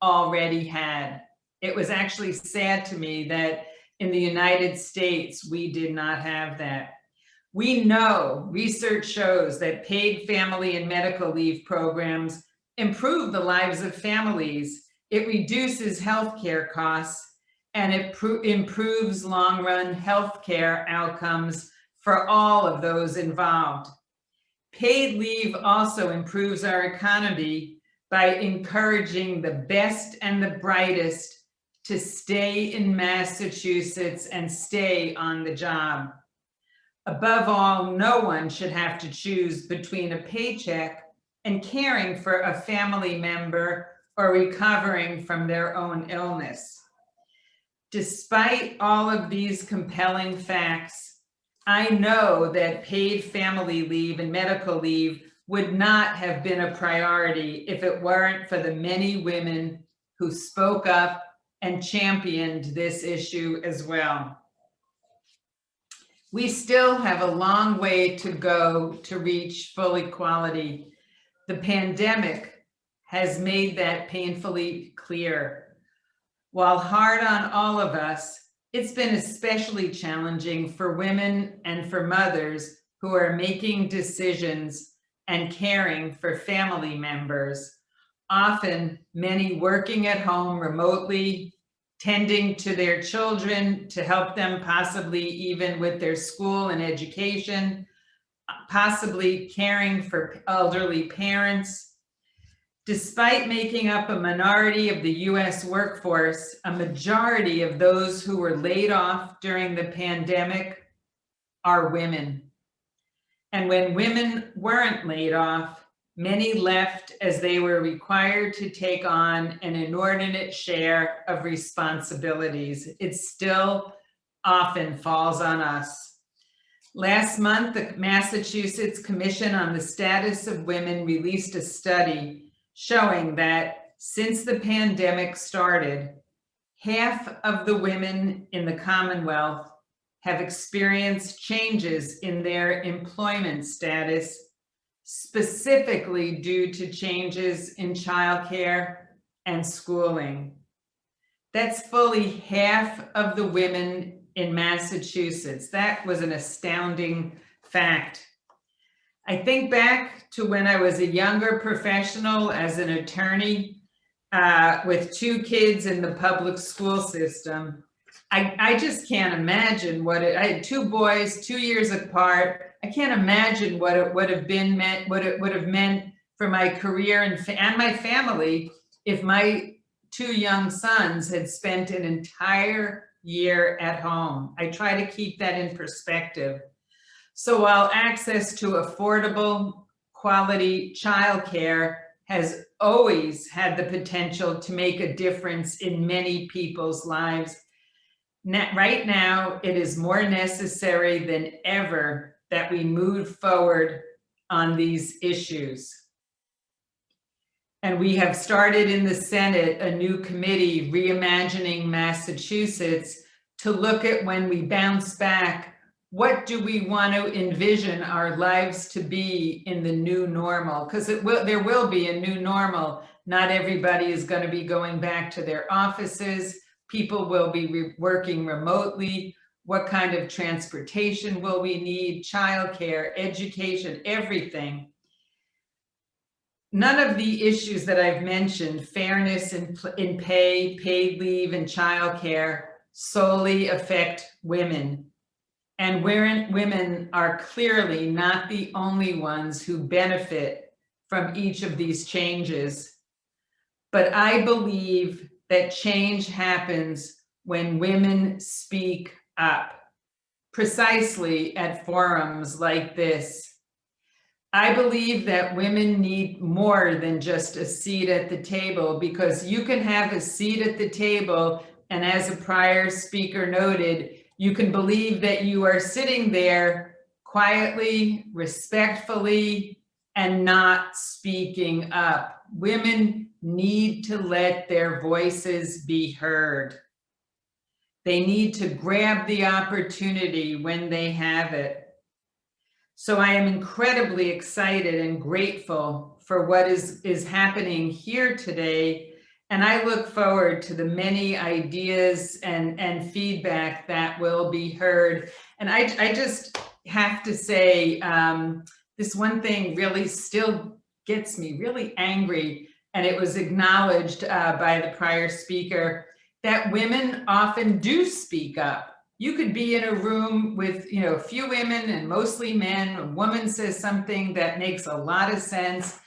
already had. It was actually sad to me that in the United States, we did not have that. We know research shows that paid family and medical leave programs improve the lives of families. It reduces healthcare costs, and it improves long-run healthcare outcomes for all of those involved. Paid leave also improves our economy by encouraging the best and the brightest to stay in Massachusetts and stay on the job. Above all, no one should have to choose between a paycheck and caring for a family member or recovering from their own illness. Despite all of these compelling facts, I know that paid family leave and medical leave would not have been a priority if it weren't for the many women who spoke up and championed this issue as well. We still have a long way to go to reach full equality. The pandemic has made that painfully clear. While hard on all of us, it's been especially challenging for women and for mothers who are making decisions and caring for family members, often many working at home remotely, tending to their children to help them possibly even with their school and education, possibly caring for elderly parents. Despite making up a minority of the US workforce, a majority of those who were laid off during the pandemic are women. And when women weren't laid off, many left as they were required to take on an inordinate share of responsibilities. It still often falls on us. Last month, the Massachusetts Commission on the Status of Women released a study showing that since the pandemic started, half of the women in the Commonwealth have experienced changes in their employment status, specifically due to changes in childcare and schooling. That's fully half of the women in Massachusetts. That was an astounding fact. I think back to when I was a younger professional as an attorney with 2 kids in the public school system. I just can't imagine I had 2 boys, 2 years apart. I can't imagine what it would have meant for my career and my family if my 2 young sons had spent an entire year at home. I try to keep that in perspective. So while access to affordable, quality childcare has always had the potential to make a difference in many people's lives, right now, it is more necessary than ever that we move forward on these issues. And we have started in the Senate a new committee, Reimagining Massachusetts, to look at when we bounce back, what do we want to envision our lives to be in the new normal? Because there will be a new normal. Not everybody is going to be going back to their offices. People will be working remotely. What kind of transportation will we need? Childcare, education, everything. None of the issues that I've mentioned, fairness in pay, paid leave, and childcare, solely affect women. And women are clearly not the only ones who benefit from each of these changes. But I believe that change happens when women speak up, precisely at forums like this. I believe that women need more than just a seat at the table, because you can have a seat at the table, and as a prior speaker noted, you can believe that you are sitting there quietly, respectfully, and not speaking up. Women need to let their voices be heard. They need to grab the opportunity when they have it. So I am incredibly excited and grateful for what is happening here today. And I look forward to the many ideas and feedback that will be heard. And I just, have to say, this one thing really still gets me really angry, and it was acknowledged by the prior speaker, that women often do speak up. You could be in a room with, a few women and mostly men. A woman says something that makes a lot of sense.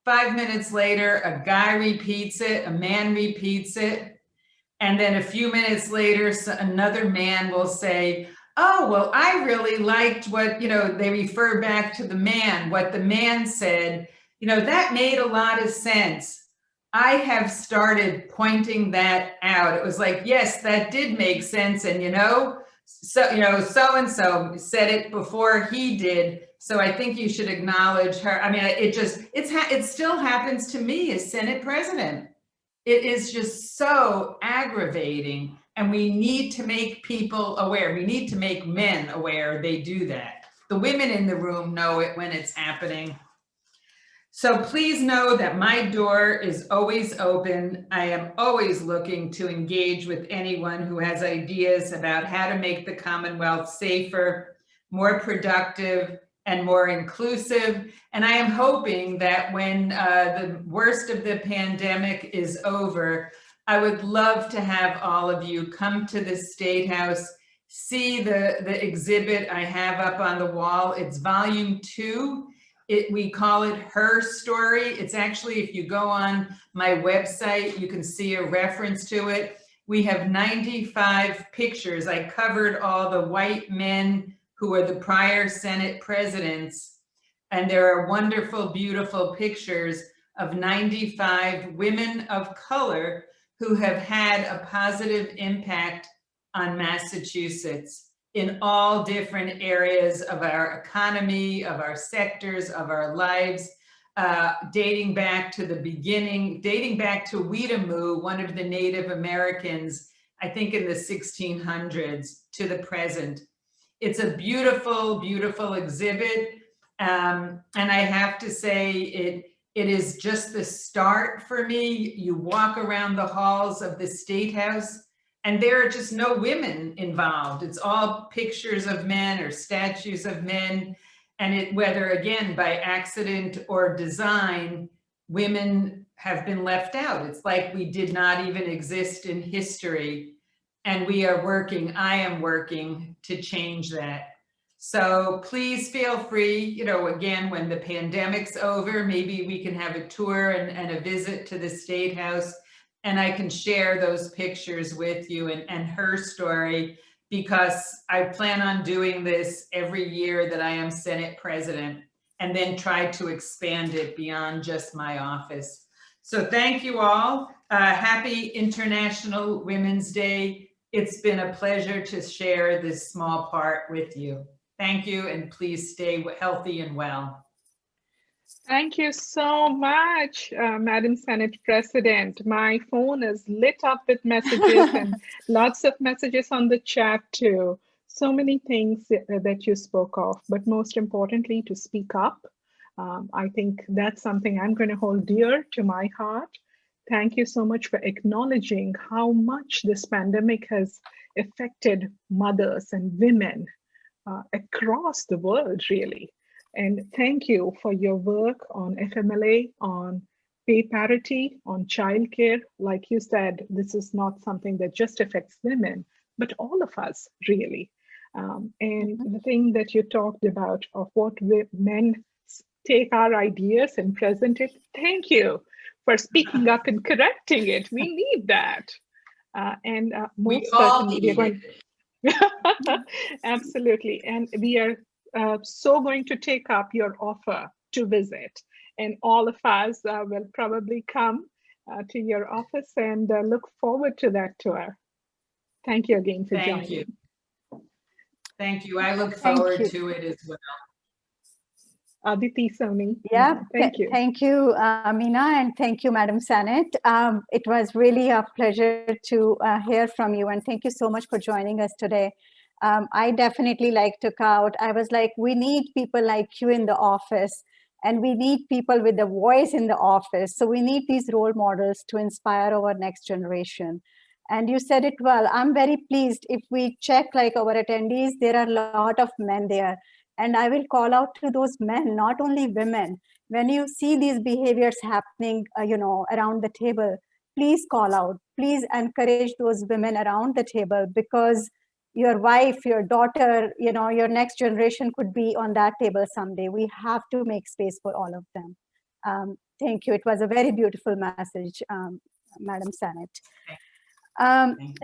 5 minutes later, a guy repeats it, a man repeats it. And then a few minutes later, another man will say, oh, well, I really liked what, they refer back to the man, what the man said, that made a lot of sense. I have started pointing that out. It was like, yes, that did make sense. And, so-and-so said it before he did. So I think you should acknowledge her. I mean, it still happens to me as Senate president. It is just so aggravating. And we need to make people aware. We need to make men aware they do that. The women in the room know it when it's happening. So please know that my door is always open. I am always looking to engage with anyone who has ideas about how to make the Commonwealth safer, more productive, and more inclusive. And I am hoping that when the worst of the pandemic is over, I would love to have all of you come to the State House, see the exhibit I have up on the wall. It's volume 2. We call it Her Story. It's actually, if you go on my website, you can see a reference to it. We have 95 pictures. I covered all the white men who are the prior Senate presidents. And there are wonderful, beautiful pictures of 95 women of color who have had a positive impact on Massachusetts in all different areas of our economy, of our sectors, of our lives, dating back to the beginning, dating back to Weetamoo, one of the Native Americans, I think in the 1600s, to the present. It's a beautiful, beautiful exhibit. And I have to say, it is just the start for me. You walk around the halls of the State House, and there are just no women involved. It's all pictures of men or statues of men. And whether, again, by accident or design, women have been left out. It's like we did not even exist in history. And we are working, I am working to change that. So please feel free, again, when the pandemic's over, maybe we can have a tour and a visit to the State House. And I can share those pictures with you and her story, because I plan on doing this every year that I am Senate president, and then try to expand it beyond just my office. So thank you all. Happy International Women's Day. It's been a pleasure to share this small part with you. Thank you, and please stay healthy and well. Thank you so much, Madam Senate President. My phone is lit up with messages and lots of messages on the chat too. So many things that you spoke of, but most importantly, to speak up. I think that's something I'm going to hold dear to my heart. Thank you so much for acknowledging how much this pandemic has affected mothers and women across the world, really. And thank you for your work on FMLA, on pay parity, on childcare. Like you said, this is not something that just affects women, but all of us, really. And the thing that you talked about of what men take our ideas and present it, thank you for speaking up and correcting it. We need that. Most certainly, we're going. Absolutely. And we are so going to take up your offer to visit. And all of us will probably come to your office and look forward to that tour. Thank you again for joining. Thank you. Thank you. I look forward to it as well. Aditi, Soni. Yeah, thank you. Thank you, Meena, and thank you, Madam Senate. It was really a pleasure to hear from you, and thank you so much for joining us today. I definitely like took out, I was like, we need people like you in the office, and we need people with a voice in the office. So we need these role models to inspire our next generation. And you said it well. I'm very pleased. If we check like our attendees, there are a lot of men there. And I will call out to those men, not only women. When you see these behaviors happening, around the table, please call out. Please encourage those women around the table, because your wife, your daughter, your next generation could be on that table someday. We have to make space for all of them. Thank you. It was a very beautiful message, Madam Senate.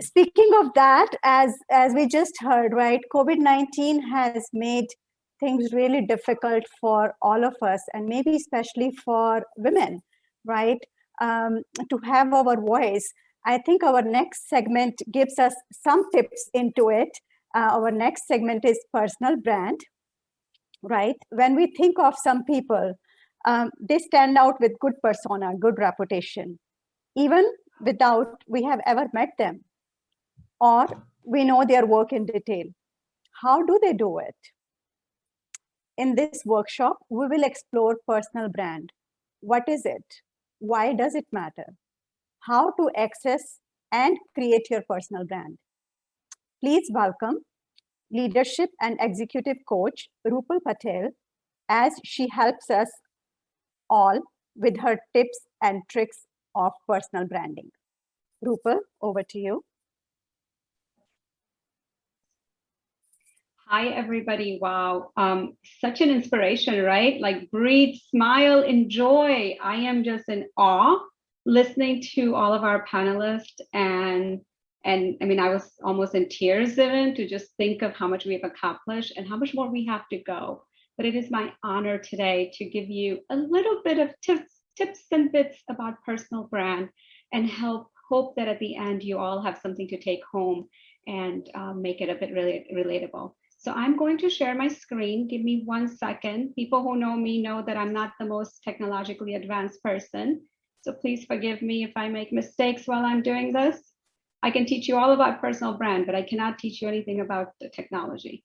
Speaking of that, as we just heard, right, COVID-19 has made things really difficult for all of us, and maybe especially for women, right, to have our voice. I think our next segment gives us some tips into it. Our next segment is personal brand, right? When we think of some people, they stand out with good persona, good reputation, even without we have ever met them, or we know their work in detail. How do they do it? In this workshop, we will explore personal brand. What is it? Why does it matter? How to access and create your personal brand. Please welcome leadership and executive coach Rupal Patel, as she helps us all with her tips and tricks of personal branding. Rupal, over to you. Hi, everybody. Wow. Such an inspiration, right? Like breathe, smile, enjoy. I am just in awe listening to all of our panelists. And I mean, I was almost in tears even to just think of how much we have accomplished and how much more we have to go. But it is my honor today to give you a little bit of tips and bits about personal brand, and hope that at the end you all have something to take home and make it a bit really relatable. So I'm going to share my screen. Give me 1 second. People who know me know that I'm not the most technologically advanced person. So please forgive me if I make mistakes while I'm doing this. I can teach you all about personal brand, but I cannot teach you anything about the technology.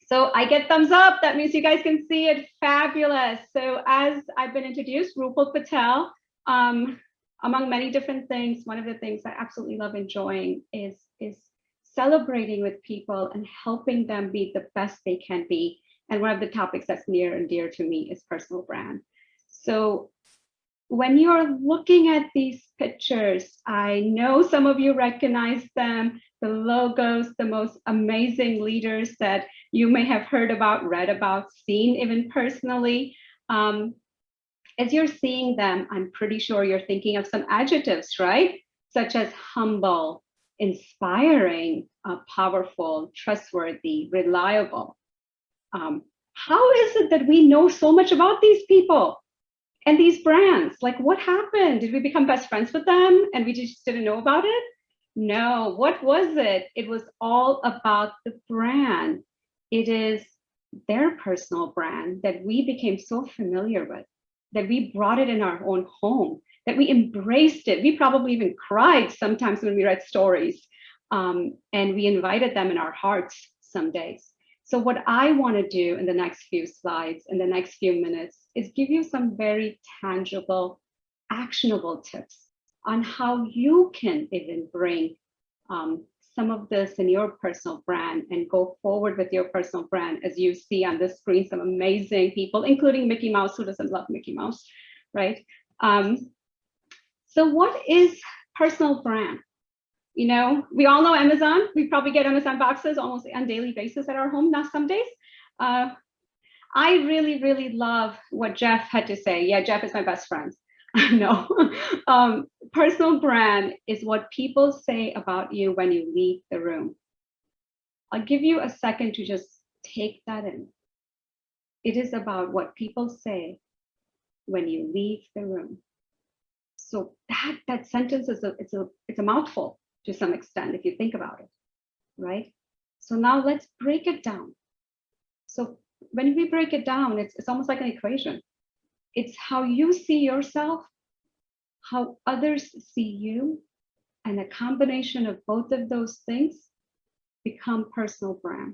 So I get thumbs up. That means you guys can see it. Fabulous. So as I've been introduced, Rupal Patel, among many different things, one of the things I absolutely love enjoying is celebrating with people and helping them be the best they can be. And one of the topics that's near and dear to me is personal brand. So when you're looking at these pictures, I know some of you recognize them, the logos, the most amazing leaders that you may have heard about, read about, seen even personally. As you're seeing them, I'm pretty sure you're thinking of some adjectives, right? Such as humble, inspiring, powerful, trustworthy, reliable. How is it that we know so much about these people and these brands? Like, what happened? Did we become best friends with them and we just didn't know about it? No, what was it? It was all about the brand. It is their personal brand that we became so familiar with, that we brought it in our own home, that we embraced it. We probably even cried sometimes when we read stories, and we invited them in our hearts some days. So what I want to do in the next few slides, in the next few minutes, is give you some very tangible, actionable tips on how you can even bring some of this in your personal brand and go forward with your personal brand. As you see on this screen, some amazing people, including Mickey Mouse. Who doesn't love Mickey Mouse, right? So what is personal brand? You know, we all know Amazon. We probably get Amazon boxes almost on a daily basis at our home, not some days. I really, really love what Jeff had to say. Yeah, Jeff is my best friend. No, personal brand is what people say about you when you leave the room. I'll give you a second to just take that in. It is about what people say when you leave the room. So that sentence is it's a mouthful to some extent if you think about it, right? So now let's break it down. So when we break it down, it's almost like an equation. It's how you see yourself, how others see you, and a combination of both of those things become personal brand.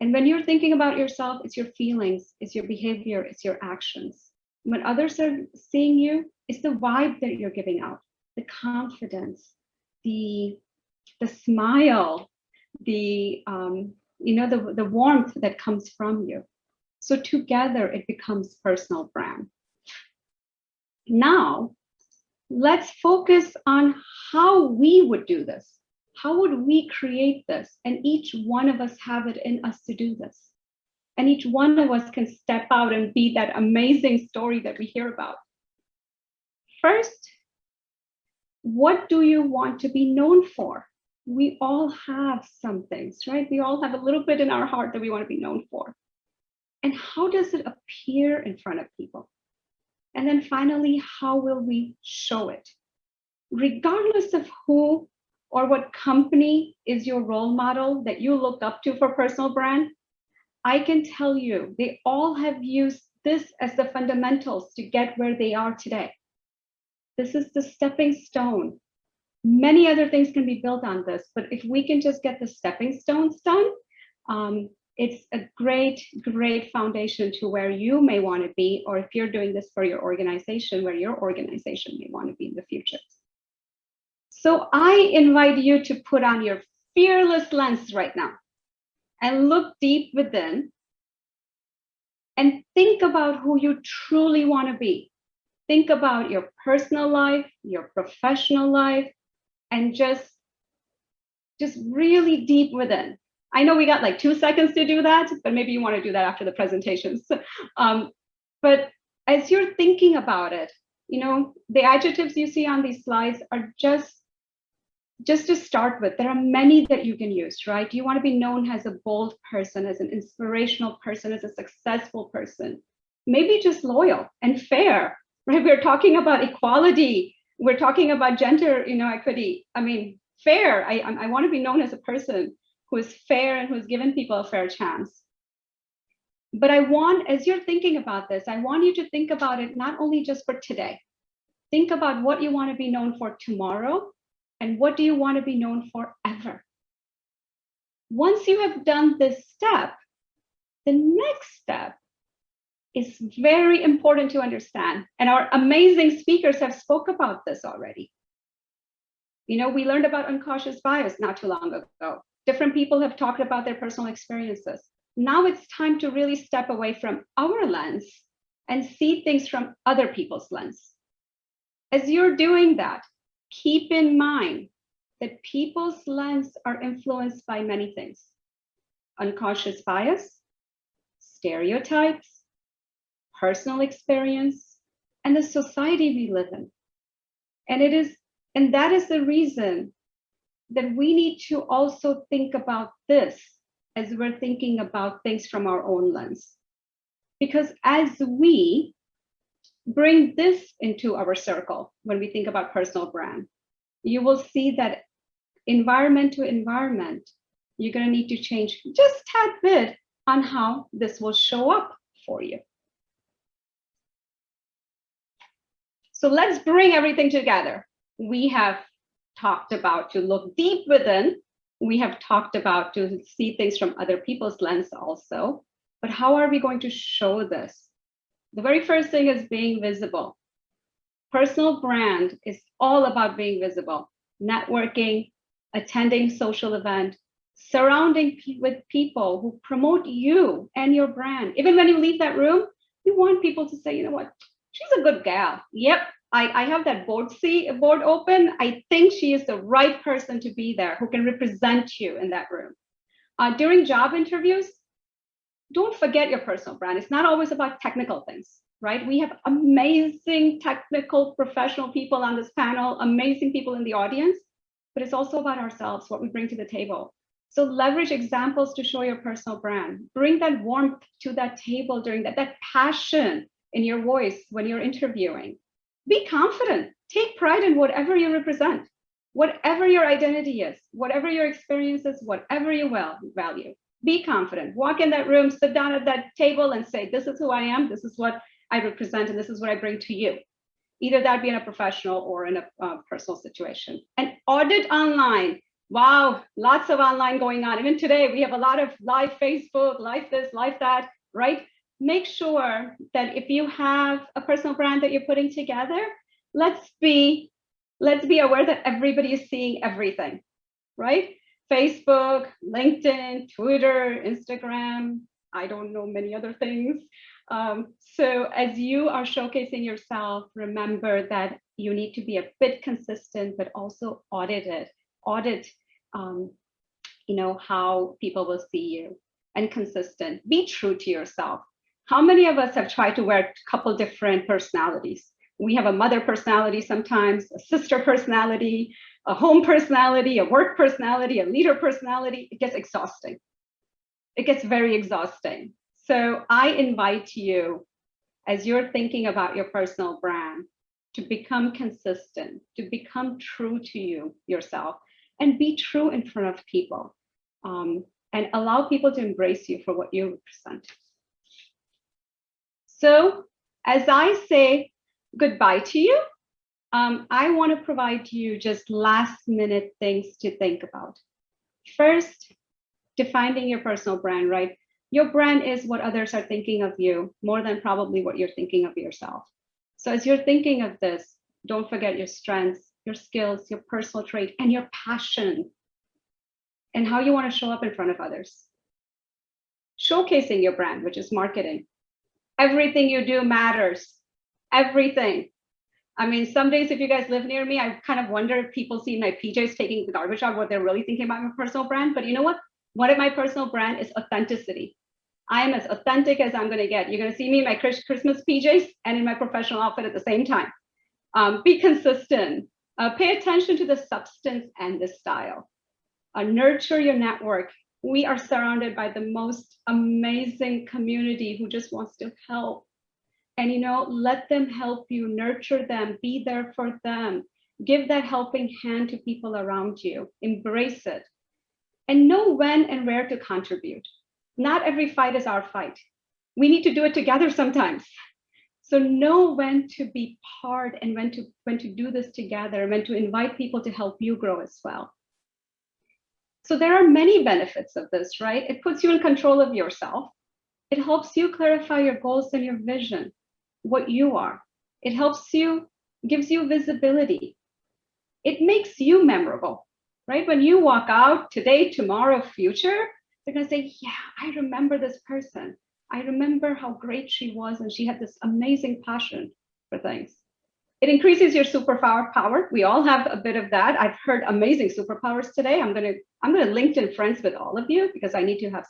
And when you're thinking about yourself, it's your feelings, it's your behavior, it's your actions. When others are seeing you, it's the vibe that you're giving out, the confidence, the smile, the the warmth that comes from you. So together it becomes personal brand. Now, let's focus on how we would do this. How would we create this? And each one of us have it in us to do this. And each one of us can step out and be that amazing story that we hear about. First, what do you want to be known for? We all have some things, right? We all have a little bit in our heart that we want to be known for. And how does it appear in front of people? And then finally, how will we show it? Regardless of who or what company is your role model that you look up to for personal brand, I can tell you, they all have used this as the fundamentals to get where they are today. This is the stepping stone. Many other things can be built on this, but if we can just get the stepping stones done, it's a great, great foundation to where you may want to be, or if you're doing this for your organization, where your organization may want to be in the future. So I invite you to put on your fearless lens right now and look deep within and think about who you truly want to be. Think about your personal life, your professional life, and just really deep within. I know we got like 2 seconds to do that, but maybe you want to do that after the presentations. But as you're thinking about it, you know, the adjectives you see on these slides are just to start with. There are many that you can use, right? You want to be known as a bold person, as an inspirational person, as a successful person, maybe just loyal and fair, right? We're talking about equality. We're talking about gender, equity. I mean, fair. I want to be known as a person who is fair and who's given people a fair chance. But as you're thinking about this, I want you to think about it not only just for today. Think about what you want to be known for tomorrow, and what do you want to be known for ever. Once you have done this step, the next step is very important to understand. And our amazing speakers have spoke about this already. We learned about unconscious bias not too long ago. Different people have talked about their personal experiences. Now it's time to really step away from our lens and see things from other people's lens. As you're doing that, keep in mind that people's lens are influenced by many things: unconscious bias, stereotypes, personal experience, and the society we live in. And that is the reason that we need to also think about this as we're thinking about things from our own lens. Because as we bring this into our circle, when we think about personal brand, you will see that environment to environment, you're going to need to change just a tad bit on how this will show up for you. So let's bring everything together. We have talked about to look deep within. We have talked about to see things from other people's lens also. But how are we going to show this? The very first thing is being visible. Personal brand is all about being visible, networking, attending social event, surrounding with people who promote you and your brand. Even when you leave that room, you want people to say, you know what, she's a good gal. Yep, I have that board open. I think she is the right person to be there, who can represent you in that room. During job interviews, don't forget your personal brand. It's not always about technical things, right? We have amazing technical professional people on this panel, amazing people in the audience, but it's also about ourselves, what we bring to the table. So leverage examples to show your personal brand. Bring that warmth to that table during that passion in your voice when you're interviewing. Be confident. Take pride in whatever you represent, whatever your identity is, whatever your experience is, whatever you value. Be confident. Walk in that room, sit down at that table and say, this is who I am, this is what I represent, and this is what I bring to you. Either that be in a professional or in a personal situation. And audit online. Wow, lots of online going on. Even today, we have a lot of live Facebook, live this, live that, right? Make sure that if you have a personal brand that you're putting together, let's be Let's be aware that everybody is seeing everything, right? Facebook, LinkedIn, Twitter, Instagram, I don't know, many other things. So as you are showcasing yourself, remember that you need to be a bit consistent, but also audit, how people will see you, and consistent. Be true to yourself. How many of us have tried to wear a couple different personalities? We have a mother personality sometimes, a sister personality, a home personality, a work personality, a leader personality. It gets exhausting. It gets very exhausting. So I invite you, as you're thinking about your personal brand, to become consistent, to become true to yourself, and be true in front of people, and allow people to embrace you for what you represent. So as I say goodbye to you, I want to provide you just last minute things to think about. First, defining your personal brand, right? Your brand is what others are thinking of you more than probably what you're thinking of yourself. So as you're thinking of this, don't forget your strengths, your skills, your personal trait, and your passion, and how you want to show up in front of others. Showcasing your brand, which is marketing. Everything you do matters. Everything. I mean, some days if you guys live near me, I kind of wonder if people see my PJs taking the garbage out, what they're really thinking about my personal brand. But you know what? One of my personal brand is authenticity. I am as authentic as I'm going to get. You're going to see me in my Christmas PJs and in my professional outfit at the same time. Be consistent. Pay attention to the substance and the style. Nurture your network. We are surrounded by the most amazing community who just wants to help. And let them help you, nurture them, be there for them. Give that helping hand to people around you. Embrace it. And know when and where to contribute. Not every fight is our fight. We need to do it together sometimes. So know when to be part and when to do this together, when to invite people to help you grow as well. So there are many benefits of this, right? It puts you in control of yourself. It helps you clarify your goals and your vision, what you are. It helps you, gives you visibility. It makes you memorable, right? When you walk out today, tomorrow, future, they're gonna say, yeah, I remember this person. I remember how great she was and she had this amazing passion for things. It increases your superpower power. We all have a bit of that. I've heard amazing superpowers today. I'm gonna LinkedIn friends with all of you because I need to have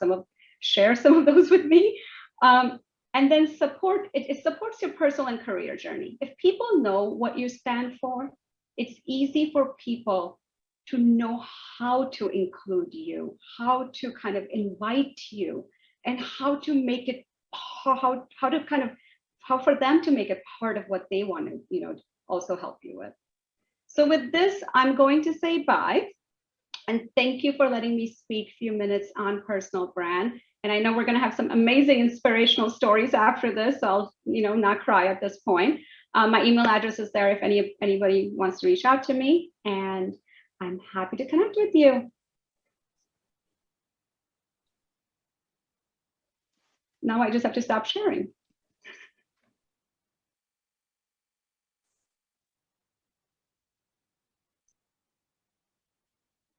share some of those with me. And then it supports your personal and career journey. If people know what you stand for, it's easy for people to know how to include you, how to kind of invite you, and how to make it, how for them to make it part of what they want to, also help you with. So with this, I'm going to say bye. And thank you for letting me speak a few minutes on personal brand. And I know we're going to have some amazing inspirational stories after this. So I'll, not cry at this point. My email address is there if anybody wants to reach out to me, and I'm happy to connect with you. Now I just have to stop sharing.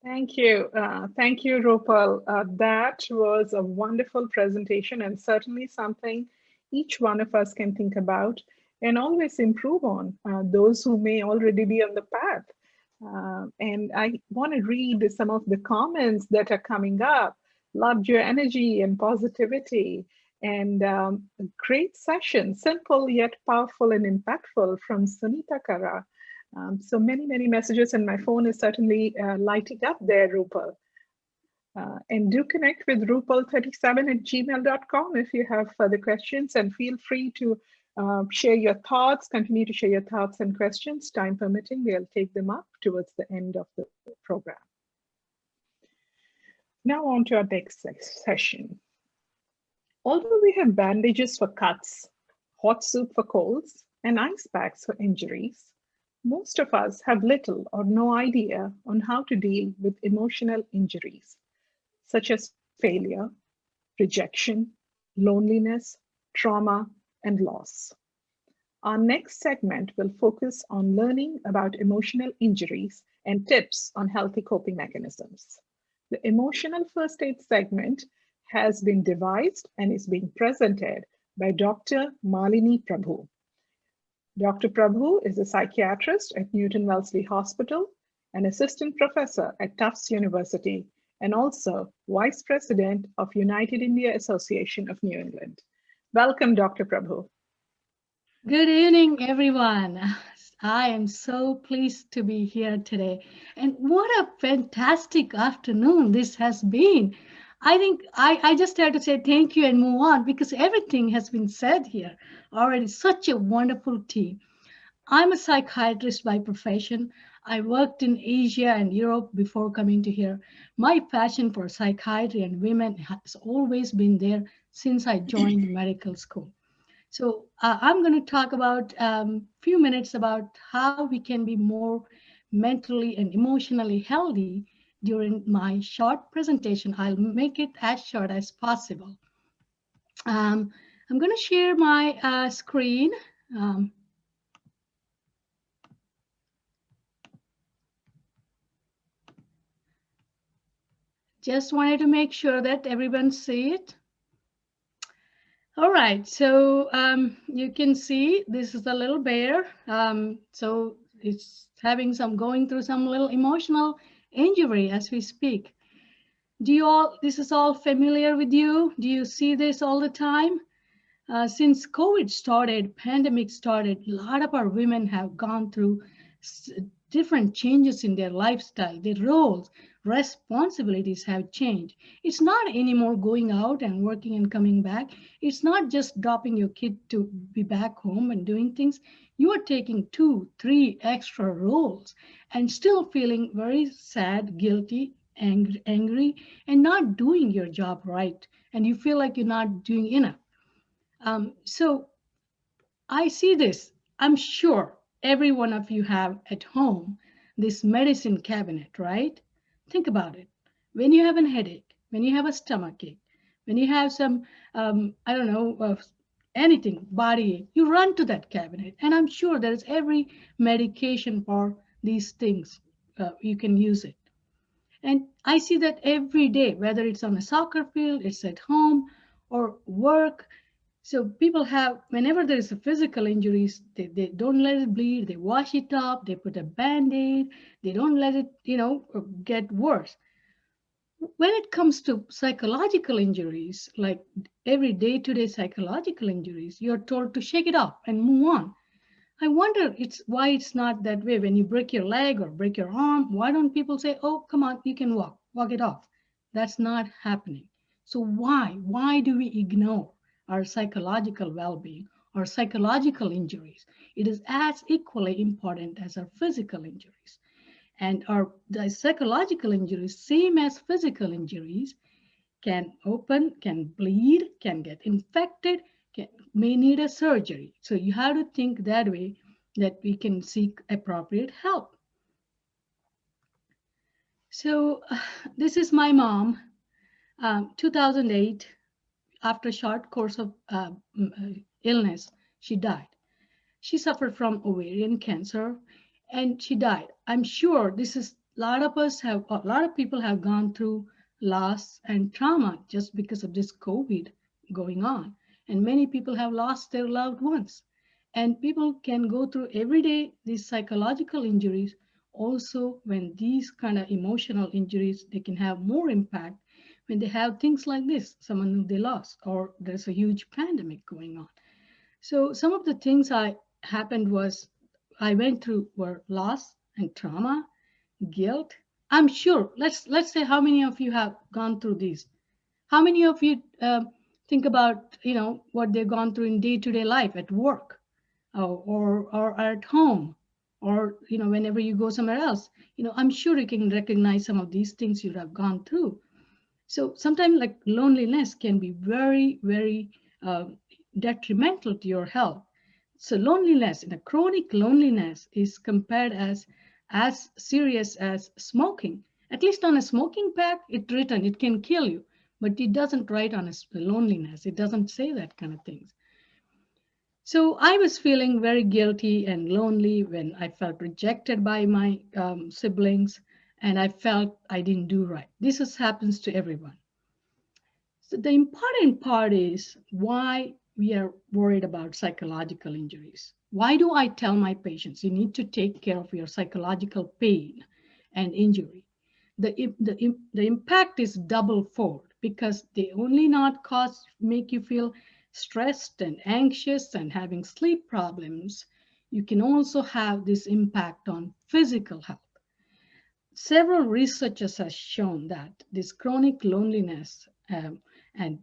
Thank you. Thank you, Rupal. That was a wonderful presentation and certainly something each one of us can think about and always improve on, those who may already be on the path. And I want to read some of the comments that are coming up. Loved your energy and positivity, and great session, simple yet powerful and impactful, from Sunita Kara. So many messages, and my phone is certainly lighting up there, Rupal. And do connect with rupal37@gmail.com if you have further questions, and feel free to share your thoughts, continue to share your thoughts and questions. Time permitting, we'll take them up towards the end of the program. Now on to our next session. Although we have bandages for cuts, hot soup for colds, and ice packs for injuries, most of us have little or no idea on how to deal with emotional injuries, such as failure, rejection, loneliness, trauma, and loss. Our next segment will focus on learning about emotional injuries and tips on healthy coping mechanisms. The emotional first aid segment has been devised and is being presented by Dr. Malini Prabhu. Dr. Prabhu is a psychiatrist at Newton Wellesley Hospital, an assistant professor at Tufts University, and also vice president of United India Association of New England. Welcome, Dr. Prabhu. Good evening, everyone. I am so pleased to be here today. And what a fantastic afternoon this has been. I think I just have to say thank you and move on because everything has been said here already. Such a wonderful team. I'm a psychiatrist by profession. I worked in Asia and Europe before coming to here. My passion for psychiatry and women has always been there since I joined medical school. So I'm going to talk about a few minutes about how we can be more mentally and emotionally healthy during my short presentation. I'll make it as short as possible. I'm going to share my screen. Just wanted to make sure that everyone see it. All right, so you can see this is a little bear. So it's going through some little emotional injury as we speak. This is all familiar with you? Do you see this all the time? Since COVID started, pandemic started, a lot of our women have gone through different changes in their lifestyle, their roles, responsibilities have changed. It's not anymore going out and working and coming back. It's not just dropping your kid to be back home and doing things. You are taking 2, 3 extra roles and still feeling very sad, guilty, angry, and not doing your job right. And you feel like you're not doing enough. So I see this. I'm sure every one of you have at home this medicine cabinet, right? Think about it. When you have a headache, when you have a stomach ache, when you have some, I don't know, anything, body ache, you run to that cabinet. And I'm sure there's every medication for these things. You can use it. And I see that every day, whether it's on a soccer field, it's at home or work. So people have, whenever there's a physical injuries, they don't let it bleed, they wash it up, they put a Band-Aid, they don't let it, get worse. When it comes to psychological injuries, like every day-to-day psychological injuries, you're told to shake it off and move on. I wonder why it's not that way. When you break your leg or break your arm, why don't people say, oh, come on, you can walk it off? That's not happening. So why do we ignore our psychological well-being or psychological injuries? It is as equally important as our physical injuries. And the psychological injuries, same as physical injuries, can open, can bleed, can get infected, may need a surgery. So you have to think that way, that we can seek appropriate help. So this is my mom, 2008. After a short course of illness, she died. She suffered from ovarian cancer and she died. I'm sure a lot of people have gone through loss and trauma just because of this COVID going on. And many people have lost their loved ones. And people can go through every day these psychological injuries. Also, when these kind of emotional injuries, they can have more impact when they have things like this, someone who they lost, or there's a huge pandemic going on. So some of the things happened was I went through were loss and trauma, guilt. I'm sure, let's say how many of you have gone through these? How many of you think about, what they've gone through in day-to-day life at work or at home, or, whenever you go somewhere else? I'm sure you can recognize some of these things you have gone through. So sometimes like loneliness can be very, very detrimental to your health. So loneliness, chronic loneliness is compared as serious as smoking. At least on a smoking pack, it's written it can kill you, but it doesn't write on loneliness. It doesn't say that kind of things. So I was feeling very guilty and lonely when I felt rejected by my siblings, and I felt I didn't do right. Happens to everyone. So the important part is why we are worried about psychological injuries. Why do I tell my patients you need to take care of your psychological pain and injury? The impact is double-fold because they only not make you feel stressed and anxious and having sleep problems. You can also have this impact on physical health. Several researchers have shown that this chronic loneliness and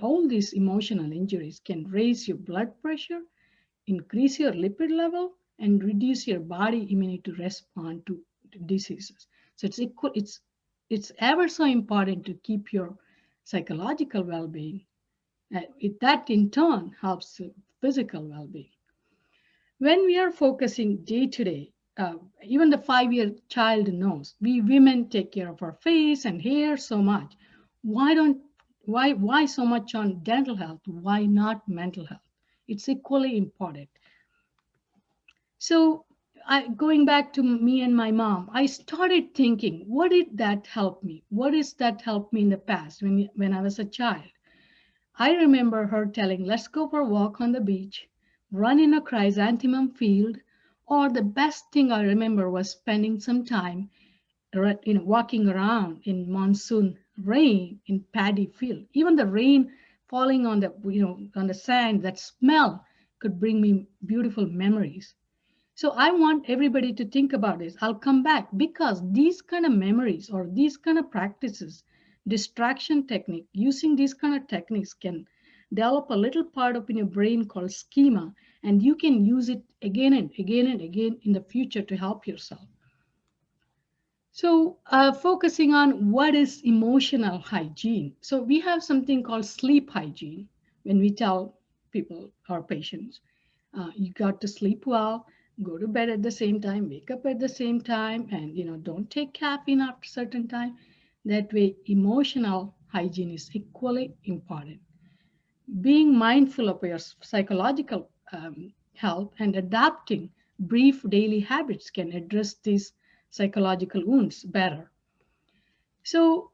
all these emotional injuries can raise your blood pressure, increase your lipid level, and reduce your body immunity to respond to diseases. So it's ever so important to keep your psychological well-being. That in turn helps physical well-being. When we are focusing day to day, even the 5-year child knows we women take care of our face and hair so much. Why so much on dental health? Why not mental health? It's equally important. So going back to me and my mom, I started thinking, what did that help me? What is that helped me in the past when I was a child? I remember her telling, let's go for a walk on the beach, run in a chrysanthemum field, or the best thing I remember was spending some time walking around in monsoon rain in paddy field. Even the rain falling on the sand, that smell could bring me beautiful memories. So I want everybody to think about this. I'll come back because these kind of memories or these kind of practices, distraction technique, using these kind of techniques can develop a little part of in your brain called schema, and you can use it again and again and again in the future to help yourself. So focusing on what is emotional hygiene. So we have something called sleep hygiene when we tell people, our patients, you got to sleep well, go to bed at the same time, wake up at the same time, and don't take caffeine after a certain time. That way, emotional hygiene is equally important. Being mindful of your psychological health and adapting brief daily habits can address these psychological wounds better. So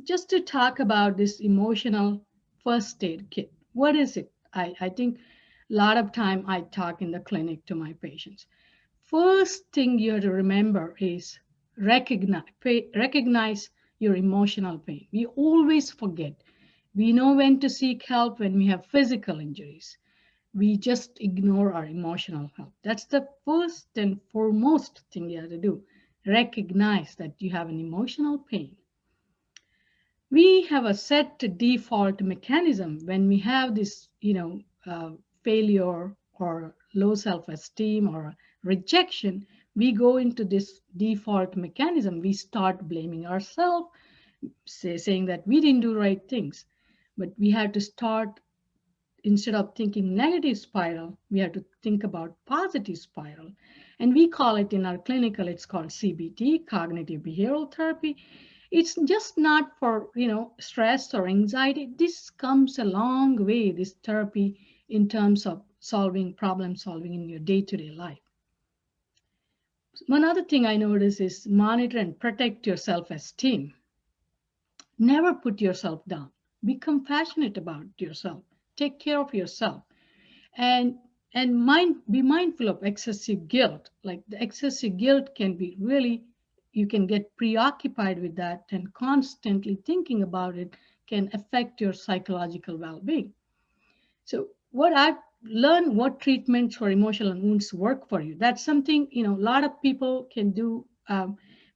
just to talk about this emotional first aid kit, what is it? I think a lot of time I talk in the clinic to my patients. First thing you have to remember is recognize your emotional pain. We always forget. We know when to seek help when we have physical injuries. We just ignore our emotional health. That's the first and foremost thing you have to do. Recognize that you have an emotional pain. We have a set default mechanism when we have this, failure or low self-esteem or rejection. We go into this default mechanism. We start blaming ourselves, saying that we didn't do right things. But we have to start, instead of thinking negative spiral, we have to think about positive spiral. And we call it in our clinical, it's called CBT, cognitive behavioral therapy. It's just not for, stress or anxiety. This comes a long way, this therapy, in terms of problem solving in your day-to-day life. One other thing I notice is monitor and protect your self-esteem. Never put yourself down. Be compassionate about yourself. Take care of yourself. And be mindful of excessive guilt. Like the excessive guilt can be really, you can get preoccupied with that, and constantly thinking about it can affect your psychological well-being. So what I've learned, what treatments for emotional wounds work for you. That's something, a lot of people can do.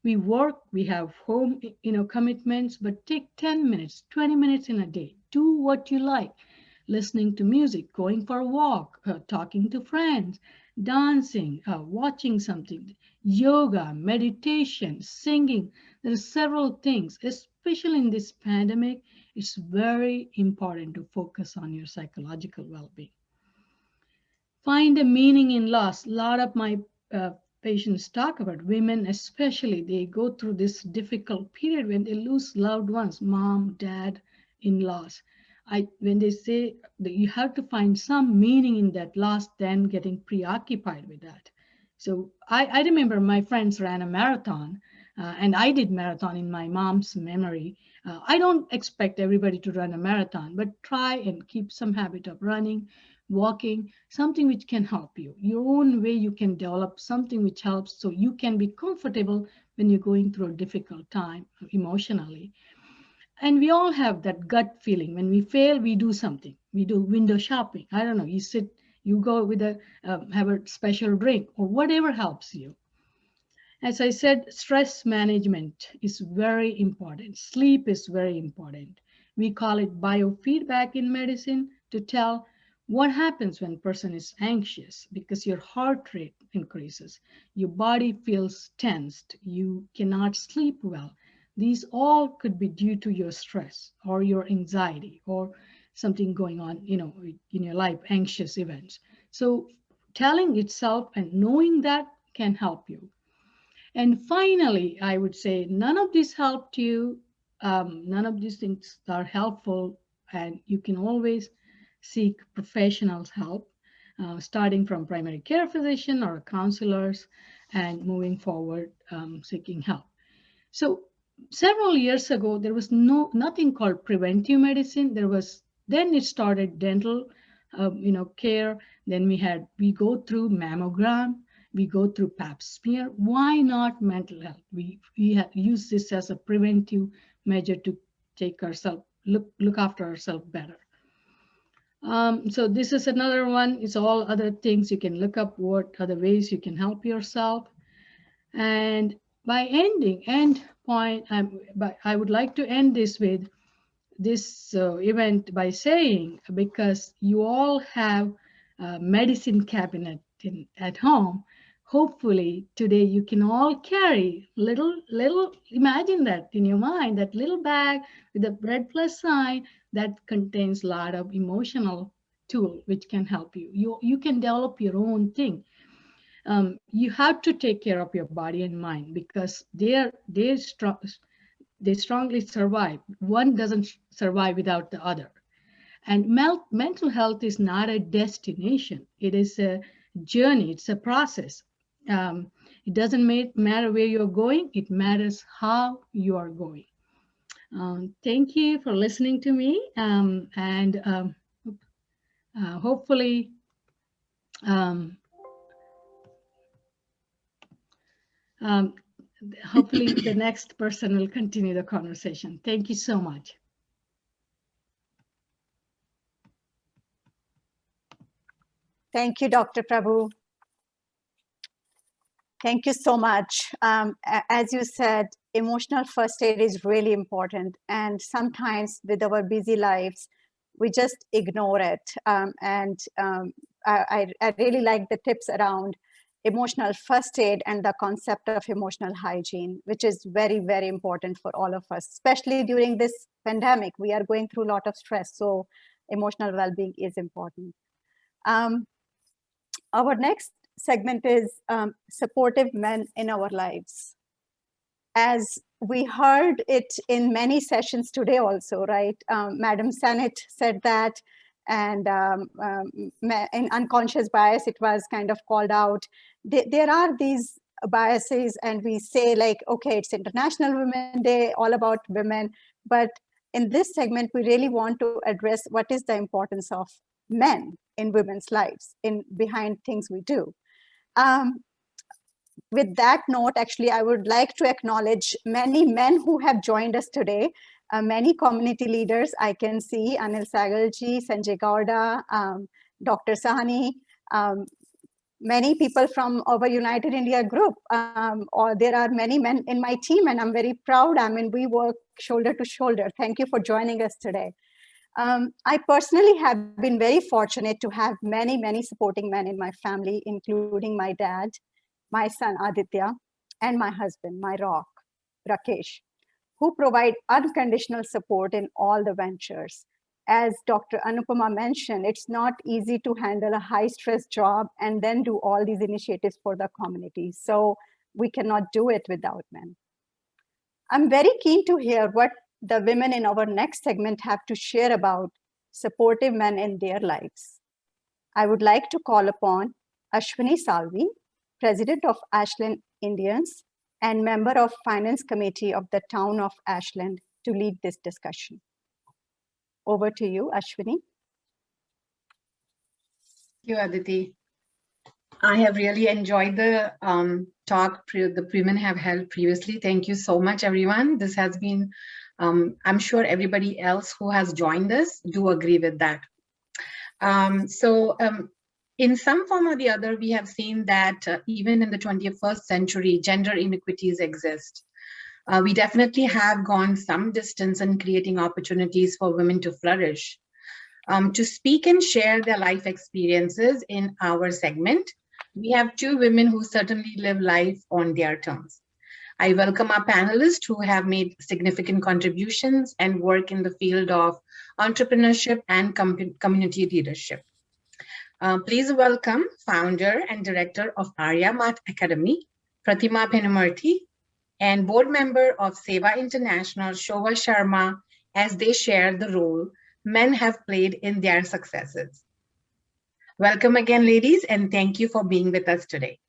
We work, we have home, commitments, but take 10 minutes, 20 minutes in a day. Do what you like. Listening to music, going for a walk, talking to friends, dancing, watching something, yoga, meditation, singing. There are several things, especially in this pandemic. It's very important to focus on your psychological well-being. Find a meaning in loss. A lot of my patients talk about, women especially, they go through this difficult period when they lose loved ones, mom, dad, in-laws. when they say that you have to find some meaning in that last, then getting preoccupied with that. So I remember my friends ran a marathon, and I did marathon in my mom's memory. I don't expect everybody to run a marathon, but try and keep some habit of running, walking, something which can help you. Your own way you can develop something which helps so you can be comfortable when you're going through a difficult time emotionally. And we all have that gut feeling. When we fail, we do something. We do window shopping. I don't know, you go with have a special drink or whatever helps you. As I said, stress management is very important. Sleep is very important. We call it biofeedback in medicine to tell what happens when a person is anxious, because your heart rate increases, your body feels tensed, you cannot sleep well. These all could be due to your stress or your anxiety or something going on, in your life, anxious events. So telling itself and knowing that can help you. And finally, I would say none of this helped you. None of these things are helpful, and you can always seek professionals' help, starting from primary care physician or counselors, and moving forward, seeking help. So several years ago, there was nothing called preventive medicine. Then it started dental, care. Then we go through mammogram. We go through pap smear. Why not mental health? We use this as a preventive measure to take ourselves, look after ourselves better. So this is another one. It's all other things you can look up. What other ways you can help yourself? And by end point, I would like to end this with this event by saying, because you all have a medicine cabinet at home, hopefully today you can all carry little, imagine that in your mind, that little bag with a red plus sign that contains a lot of emotional tool which can help you. You can develop your own thing. You have to take care of your body and mind, because they strongly survive. One doesn't survive without the other. And mental health is not a destination. It is a journey. It's a process. It doesn't matter where you're going. It matters how you are going. Thank you for listening to me. Hopefully, hopefully the next person will continue the conversation. Thank you so much. Thank you, Dr. Prabhu. Thank you so much. As you said, emotional first aid is really important. And sometimes with our busy lives, we just ignore it. I really like the tips around emotional first aid and the concept of emotional hygiene, which is very, very important for all of us, especially during this pandemic. We are going through a lot of stress, so emotional well-being is important. Our next segment is supportive men in our lives. As we heard it in many sessions today also, right? Madam Sennett said that, and in unconscious bias, it was kind of called out. There are these biases, and we say like, okay, it's International Women's Day, all about women. But in this segment, we really want to address what is the importance of men in women's lives, behind things we do. With that note, actually, I would like to acknowledge many men who have joined us today, many community leaders. I can see Anil Sagalji, Sanjay Gowda, Dr. Sahani, many people from our United India group, or there are many men in my team, and I'm very proud. I mean, we work shoulder to shoulder. Thank you for joining us today. I personally have been very fortunate to have many, many supporting men in my family, including my dad, my son Aditya, and my husband, my rock, Rakesh, who provide unconditional support in all the ventures. As Dr. Anupama mentioned, it's not easy to handle a high-stress job and then do all these initiatives for the community. So we cannot do it without men. I'm very keen to hear what the women in our next segment have to share about supportive men in their lives. I would like to call upon Ashwini Salvi, President of Ashland Indians and member of Finance Committee of the Town of Ashland, to lead this discussion. Over to you, Ashwini. Thank you, Aditi. I have really enjoyed the talk the women have held previously. Thank you so much, everyone. This has been, I'm sure everybody else who has joined us do agree with that. In some form or the other, we have seen that even in the 21st century, gender inequities exist. We definitely have gone some distance in creating opportunities for women to flourish. To speak and share their life experiences in our segment, we have two women who certainly live life on their terms. I welcome our panelists who have made significant contributions and work in the field of entrepreneurship and community leadership. Please welcome founder and director of Arya Math Academy, Pratima Penamurthy, and board member of Seva International, Shova Sharma, as they share the role men have played in their successes. Welcome again, ladies, and thank you for being with us today.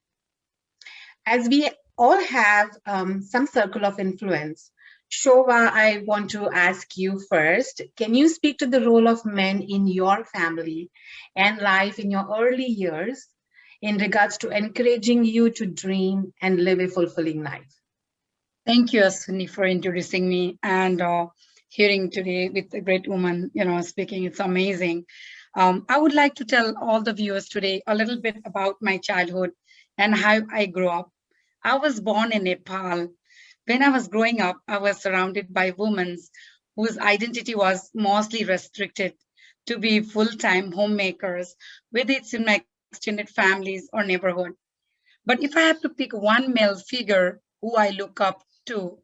As we all have some circle of influence, Shova, I want to ask you first, can you speak to the role of men in your family and life in your early years in regards to encouraging you to dream and live a fulfilling life? Thank you, Ashwini, for introducing me and hearing today with a great woman, speaking. It's amazing. I would like to tell all the viewers today a little bit about my childhood and how I grew up. I was born in Nepal. When I was growing up, I was surrounded by women whose identity was mostly restricted to be full-time homemakers, whether it's in my extended families or neighborhood. But if I have to pick one male figure who I look up to,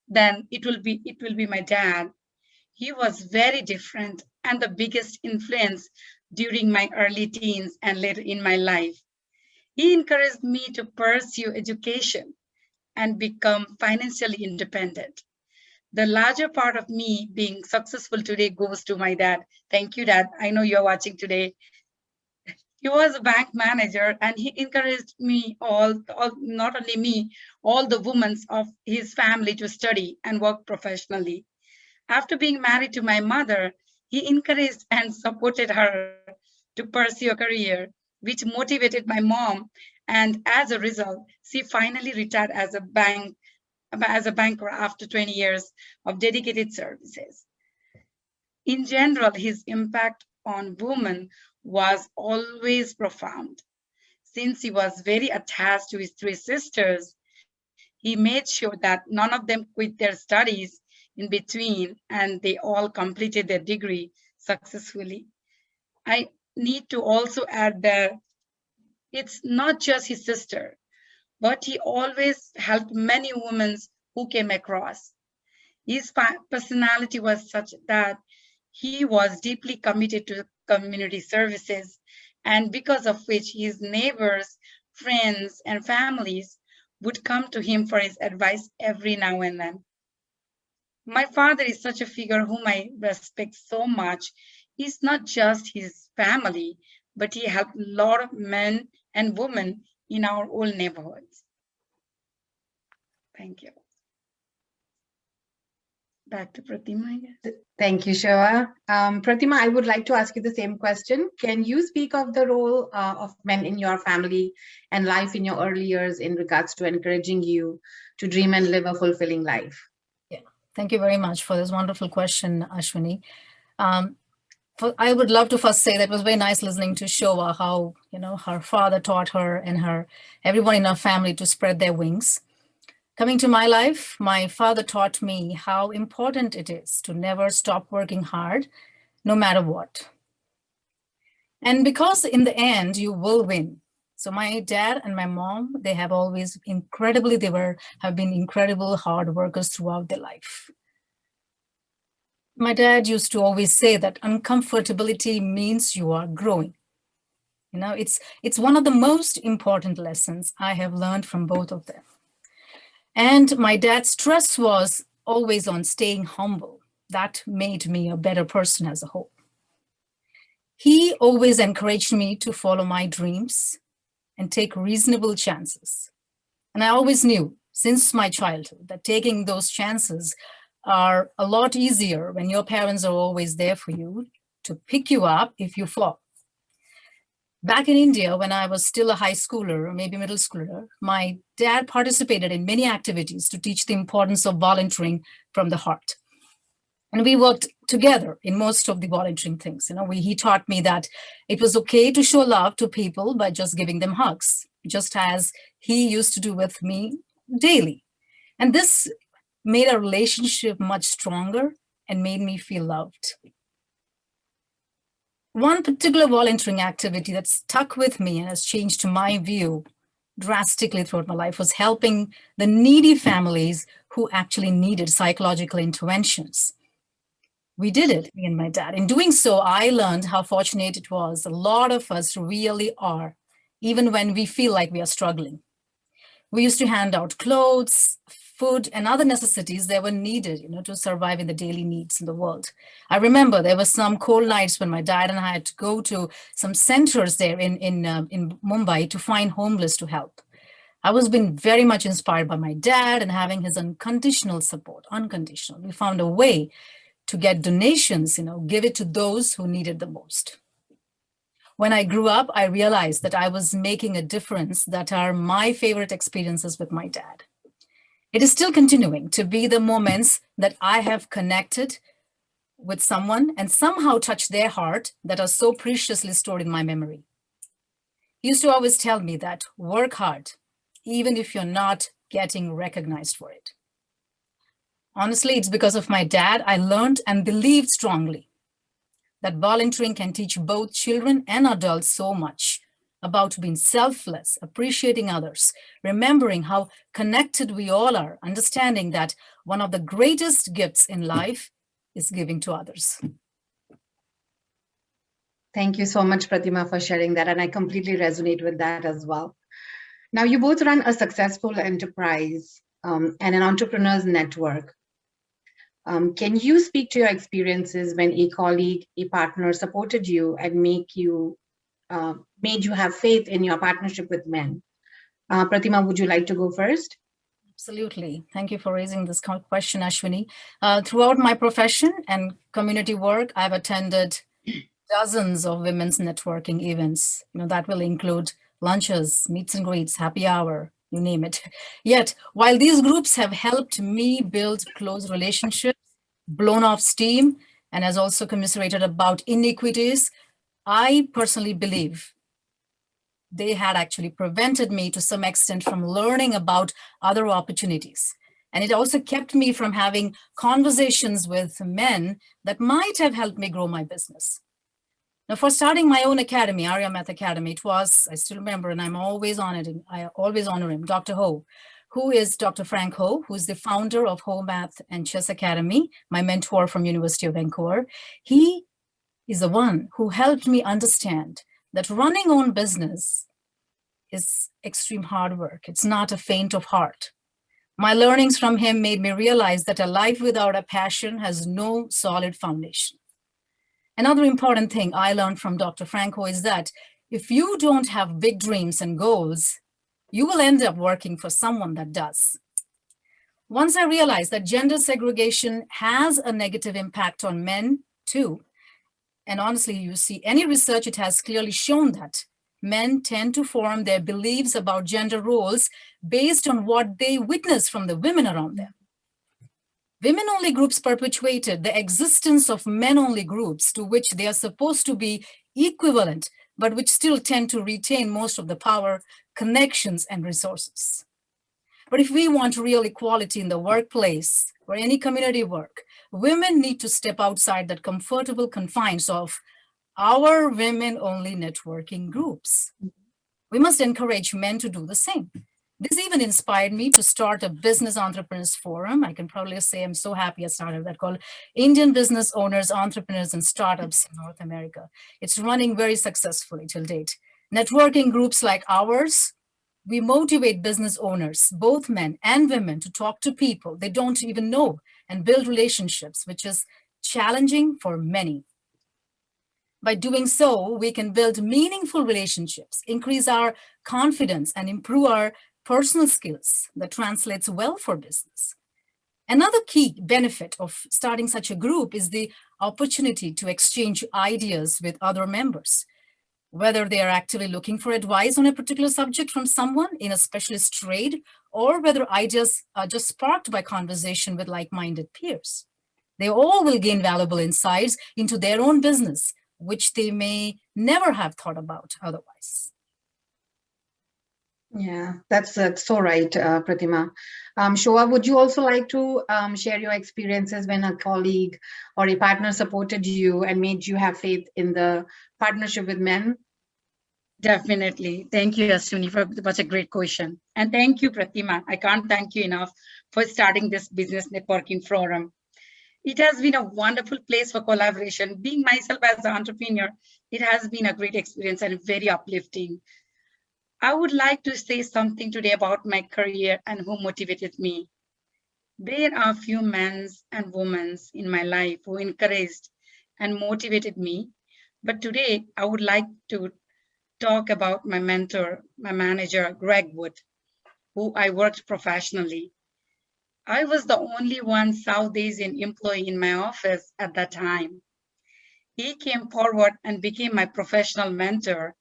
then it will be my dad. He was very different and the biggest influence during my early teens and later in my life. He encouraged me to pursue education and become financially independent. The larger part of me being successful today goes to my dad. Thank you, Dad. I know you're watching today. He was a bank manager and he encouraged me not only me, all the women of his family to study and work professionally. After being married to my mother, he encouraged and supported her to pursue a career, which motivated my mom. And as a result, she finally retired as a banker after 20 years of dedicated services. In general, his impact on women was always profound. Since he was very attached to his three sisters, he made sure that none of them quit their studies in between and they all completed their degree successfully. I need to also add that it's not just his sister, but he always helped many women who came across. His personality was such that he was deeply committed to community services, and because of which his neighbors, friends, and families would come to him for his advice every now and then. My father is such a figure whom I respect so much. He's not just his family, but he helped a lot of men and women in our old neighborhoods. Thank you. Back to Pratima, I guess. Thank you, Shova. Pratima, I would like to ask you the same question. Can you speak of the role of men in your family and life in your early years in regards to encouraging you to dream and live a fulfilling life? Yeah, thank you very much for this wonderful question, Ashwini. I would love to first say that it was very nice listening to Shova, how her father taught her and everyone in her family to spread their wings. Coming to my life, my father taught me how important it is to never stop working hard, no matter what. And because in the end, you will win. So my dad and my mom, they have always have been incredible hard workers throughout their life. My dad used to always say that uncomfortability means you are growing. It's one of the most important lessons I have learned from both of them. And my dad's stress was always on staying humble. That made me a better person as a whole. He always encouraged me to follow my dreams and take reasonable chances. And I always knew since my childhood that taking those chances are a lot easier when your parents are always there for you to pick you up if you fall. Back in India, when I was still a high schooler, or maybe middle schooler, my dad participated in many activities to teach the importance of volunteering from the heart. And we worked together in most of the volunteering things. He taught me that it was okay to show love to people by just giving them hugs, just as he used to do with me daily. And this made our relationship much stronger and made me feel loved. One particular volunteering activity that stuck with me and has changed my view drastically throughout my life was helping the needy families who actually needed psychological interventions. We did it, me and my dad. In doing so, I learned how fortunate it was. A lot of us really are, even when we feel like we are struggling. We used to hand out clothes, food, and other necessities that were needed, to survive in the daily needs in the world. I remember there were some cold nights when my dad and I had to go to some centers there in Mumbai to find homeless to help. I was being very much inspired by my dad and having his unconditional support, unconditional. We found a way to get donations, give it to those who needed the most. When I grew up, I realized that I was making a difference that are my favorite experiences with my dad. It is still continuing to be the moments that I have connected with someone and somehow touched their heart that are so preciously stored in my memory. He used to always tell me that work hard, even if you're not getting recognized for it. Honestly, it's because of my dad I learned and believed strongly that volunteering can teach both children and adults so much about being selfless, appreciating others, remembering how connected we all are, understanding that one of the greatest gifts in life is giving to others. Thank you so much, Pratima, for sharing that. And I completely resonate with that as well. Now, you both run a successful enterprise and an entrepreneur's network. Can you speak to your experiences when a colleague, a partner supported you and made you have faith in your partnership with men? Pratima, would you like to go first? Absolutely. Thank you for raising this question, Ashwini. Throughout my profession and community work, I've attended dozens of women's networking events. That will include lunches, meets and greets, happy hour, you name it. Yet, while these groups have helped me build close relationships, blown off steam, and has also commiserated about inequities, I personally believe they had actually prevented me to some extent from learning about other opportunities. And it also kept me from having conversations with men that might have helped me grow my business. Now, for starting my own academy, Arya Math Academy, it was, I still remember, and I'm always honored, and I always honor him, Dr. Ho, who is Dr. Frank Ho, who's the founder of Ho Math and Chess Academy, my mentor from University of Vancouver. He is the one who helped me understand that running own business is extreme hard work. It's not a feint of heart. My learnings from him made me realize that a life without a passion has no solid foundation. Another important thing I learned from Dr. Franco is that if you don't have big dreams and goals, you will end up working for someone that does. Once I realized that gender segregation has a negative impact on men too, and honestly, you see any research, it has clearly shown that men tend to form their beliefs about gender roles based on what they witness from the women around them. Women-only groups perpetuated the existence of men-only groups to which they are supposed to be equivalent, but which still tend to retain most of the power, connections, and resources. But if we want real equality in the workplace or any community work, women need to step outside that comfortable confines of our women-only networking groups. We must encourage men to do the same. This even inspired me to start a business entrepreneurs forum. I can probably say I'm so happy I started that, called Indian Business Owners, Entrepreneurs, and Startups in North America. It's running very successfully till date. Networking groups like ours, we motivate business owners, both men and women, to talk to people they don't even know and build relationships, which is challenging for many. By doing so, we can build meaningful relationships, increase our confidence, and improve our personal skills that translates well for business. Another key benefit of starting such a group is the opportunity to exchange ideas with other members, whether they are actively looking for advice on a particular subject from someone in a specialist trade, or whether ideas are just sparked by conversation with like-minded peers. They all will gain valuable insights into their own business, which they may never have thought about otherwise. Yeah, that's so right, Pratima. Shoa, would you also like to share your experiences when a colleague or a partner supported you and made you have faith in the partnership with men? Definitely. Thank you, Ashwini, for such a great question. And thank you, Pratima. I can't thank you enough for starting this business networking forum. It has been a wonderful place for collaboration. Being myself as an entrepreneur, it has been a great experience and very uplifting. I would like to say something today about my career and who motivated me. There are few men and women in my life who encouraged and motivated me. But today, I would like to talk about my mentor, my manager, Greg Wood, who I worked professionally. I was the only one South Asian employee in my office at that time. He came forward and became my professional mentor.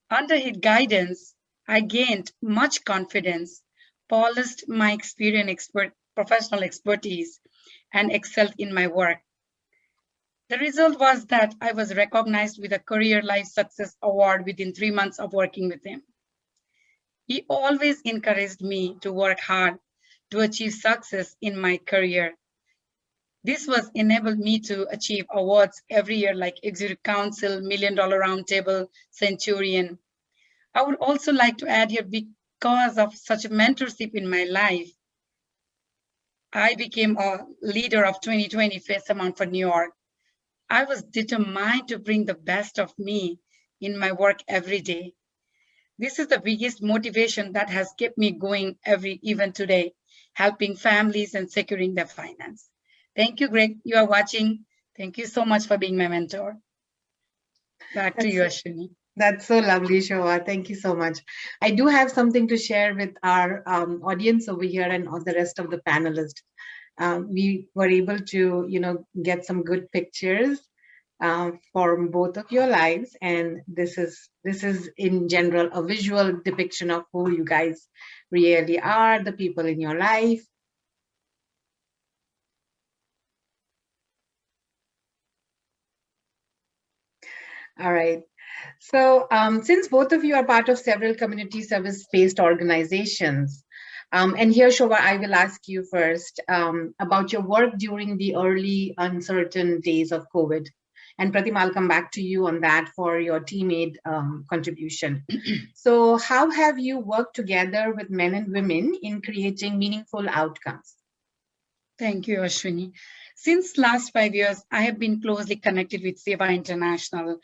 Under his guidance, I gained much confidence, polished my professional expertise, and excelled in my work. The result was that I was recognized with a Career Life Success Award within 3 months of working with him. He always encouraged me to work hard to achieve success in my career. This was enabled me to achieve awards every year like Executive Council, $1 Million Roundtable, Centurion. I would also like to add here, because of such mentorship in my life, I became a leader of 2020 FaceAmount for New York. I was determined to bring the best of me in my work every day. This is the biggest motivation that has kept me going even today, helping families and securing their finance. Thank you, Greg. You are watching. Thank you so much for being my mentor. Back to you, Ashwini. That's so lovely, Shoa. Thank you so much. I do have something to share with our audience over here and all the rest of the panelists. We were able to, get some good pictures for both of your lives, and this is in general a visual depiction of who you guys really are, the people in your life. All right. So since both of you are part of several community service-based organizations, and here, Shoa, I will ask you first about your work during the early uncertain days of COVID. And Pratima, I'll come back to you on that for your teammate contribution. So how have you worked together with men and women in creating meaningful outcomes? Thank you, Ashwini. Since last 5 years, I have been closely connected with Seva International,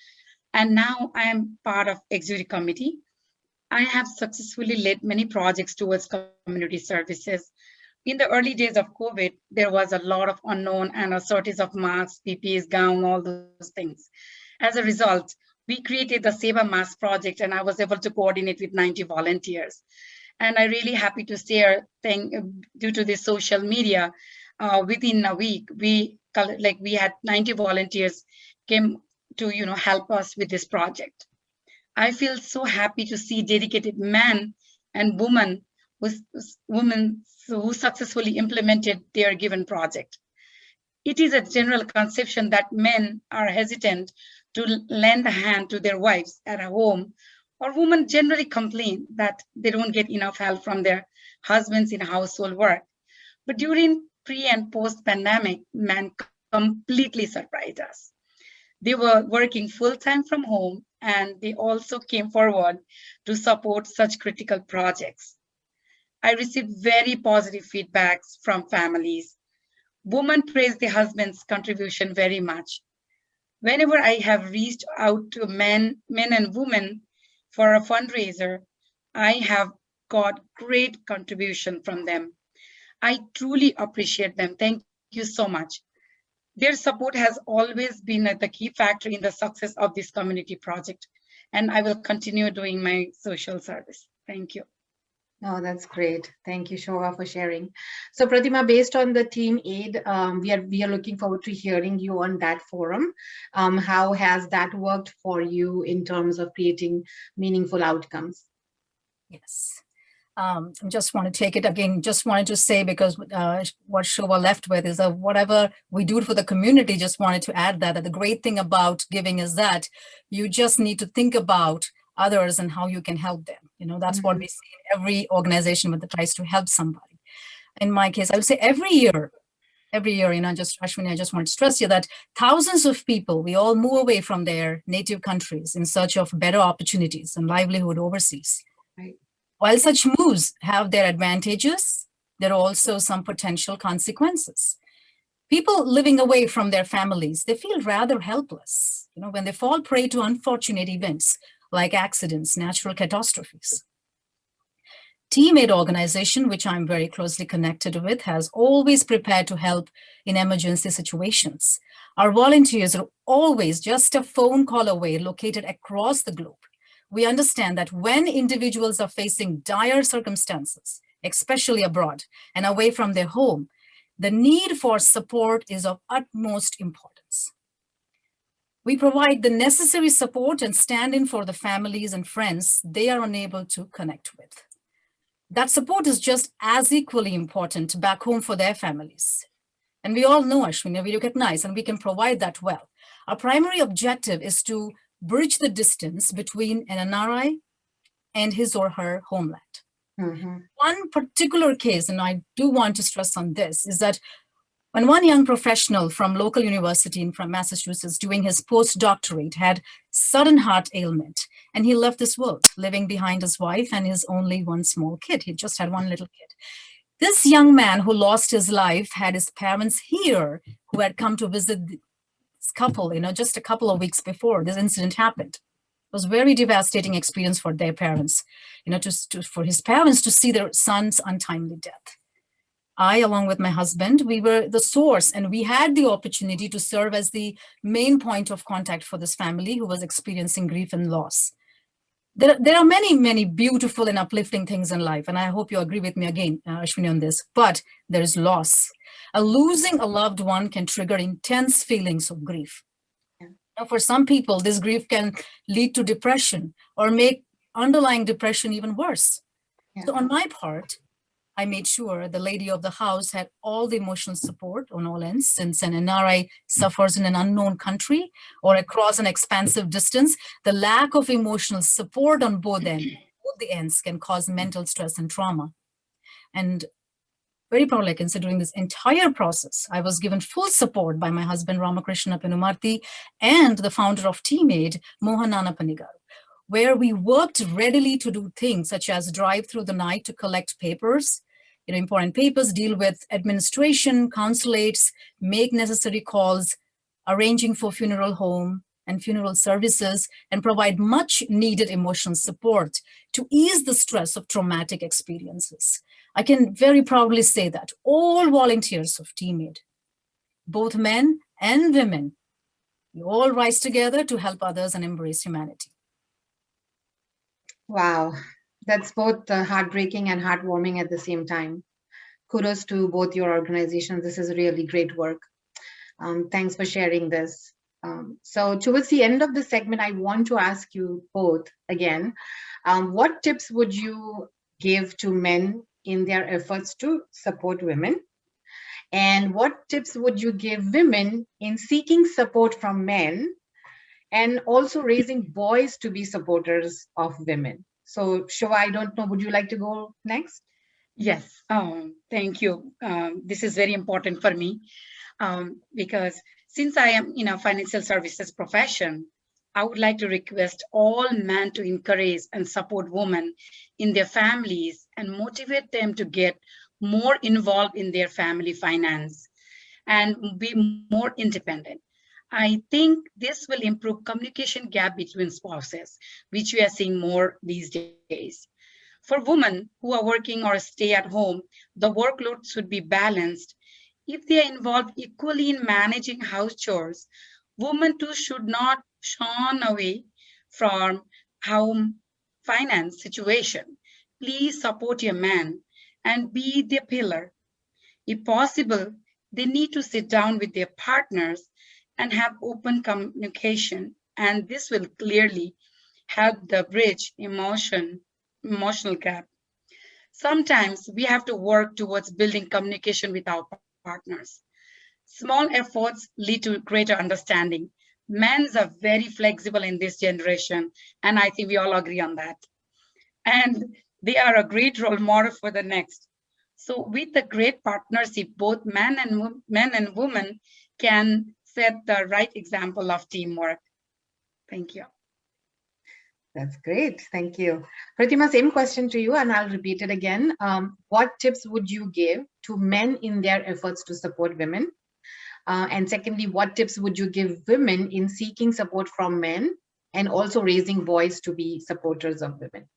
and now I am part of Executive Committee. I have successfully led many projects towards community services. In the early days of COVID, there was a lot of unknown and uncertainties of masks, PPEs, gown, all those things. As a result, we created the Seva Mask Project, and I was able to coordinate with 90 volunteers. And I'm really happy to share, due to the social media, within a week, we had 90 volunteers came to help us with this project. I feel so happy to see dedicated men and women who successfully implemented their given project. It is a general conception that men are hesitant to lend a hand to their wives at home, or women generally complain that they don't get enough help from their husbands in household work. But during pre and post pandemic, men completely surprised us. They were working full-time from home, and they also came forward to support such critical projects. I received very positive feedbacks from families. Women praise their husband's contribution very much. Whenever I have reached out to men and women for a fundraiser, I have got great contribution from them. I truly appreciate them. Thank you so much. Their support has always been the key factor in the success of this community project, and I will continue doing my social service. Thank you. Oh, that's great. Thank you, Shobha, for sharing. So Pratima, based on the Team Aid, we are looking forward to hearing you on that forum. How has that worked for you in terms of creating meaningful outcomes? Yes. I just want to take it again, just wanted to say, because what Shobha left with is that whatever we do for the community, just wanted to add that the great thing about giving is that you just need to think about others and how you can help them. You know, that's what we see in every organization that tries to help somebody. In my case, I would say every year, you know, just Ashwini, I just want to stress here that thousands of people, we all move away from their native countries in search of better opportunities and livelihood overseas. Right. While such moves have their advantages, there are also some potential consequences. People living away from their families, they feel rather helpless, you know, when they fall prey to unfortunate events like accidents, natural catastrophes. Team Aid organization, which I'm very closely connected with, has always prepared to help in emergency situations. Our volunteers are always just a phone call away, located across the globe. We understand that when individuals are facing dire circumstances, especially abroad and away from their home, the need for support is of utmost importance. We provide the necessary support and stand in for the families and friends they are unable to connect with. That support is just as equally important back home for their families. And we all know, Ashwini, we recognize and we can provide that well. Our primary objective is to bridge the distance between an NRI and his or her homeland. One particular case, and I do want to stress on this, is that when one young professional from local university from Massachusetts doing his postdoctorate had sudden heart ailment, and he left this world, leaving behind his wife and his only one small kid. He just had one little kid. This young man who lost his life had his parents here who had come to visit this couple, you know, just a couple of weeks before this incident happened. It was a very devastating experience for their parents, you know, for his parents to see their son's untimely death. I, along with my husband, we were the source, and we had the opportunity to serve as the main point of contact for this family who was experiencing grief and loss. There are many, many beautiful and uplifting things in life, and I hope you agree with me again, Ashwini, on this, but there is loss. Losing a loved one can trigger intense feelings of grief. Now, for some people, this grief can lead to depression or make underlying depression even worse. So on my part, I made sure the lady of the house had all the emotional support on all ends, since an NRI suffers in an unknown country or across an expansive distance. The lack of emotional support on both the ends can cause mental stress and trauma. And very proudly, considering this entire process, I was given full support by my husband, Ramakrishna Penumarti, and the founder of Team Aid, Mohanana Panigaru, where we worked readily to do things such as drive through the night to collect papers, you know, important papers, deal with administration, consulates, make necessary calls, arranging for funeral home and funeral services, and provide much needed emotional support to ease the stress of traumatic experiences. I can very proudly say that all volunteers of Team Aid, both men and women, we all rise together to help others and embrace humanity. Wow, that's both heartbreaking and heartwarming at the same time. Kudos to both your organizations. This is really great work. Thanks for sharing this. So towards the end of the segment, I want to ask you both again, what tips would you give to men in their efforts to support women? And what tips would you give women in seeking support from men and also raising boys to be supporters of women? So Shobha, I don't know, would you like to go next? Yes, thank you. This is very important for me because since I am in a financial services profession, I would like to request all men to encourage and support women in their families and motivate them to get more involved in their family finance and be more independent. I think this will improve communication gap between spouses, which we are seeing more these days. For women who are working or stay at home, the workload should be balanced if they are involved equally in managing house chores, women too should not shun away from home finance situation. Please support your man and be their pillar. If possible, they need to sit down with their partners and have open communication, and this will clearly help the bridge emotional gap. Sometimes we have to work towards building communication with our partners. Small efforts lead to greater understanding. Men are very flexible in this generation, and I think we all agree on that. And they are a great role model for the next. So with the great partnership, both men and women can set the right example of teamwork. Thank you. That's great. Thank you. Pratima, same question to you, and I'll repeat it again. What tips would you give to men in their efforts to support women? And secondly, what tips would you give women in seeking support from men and also raising voice to be supporters of women?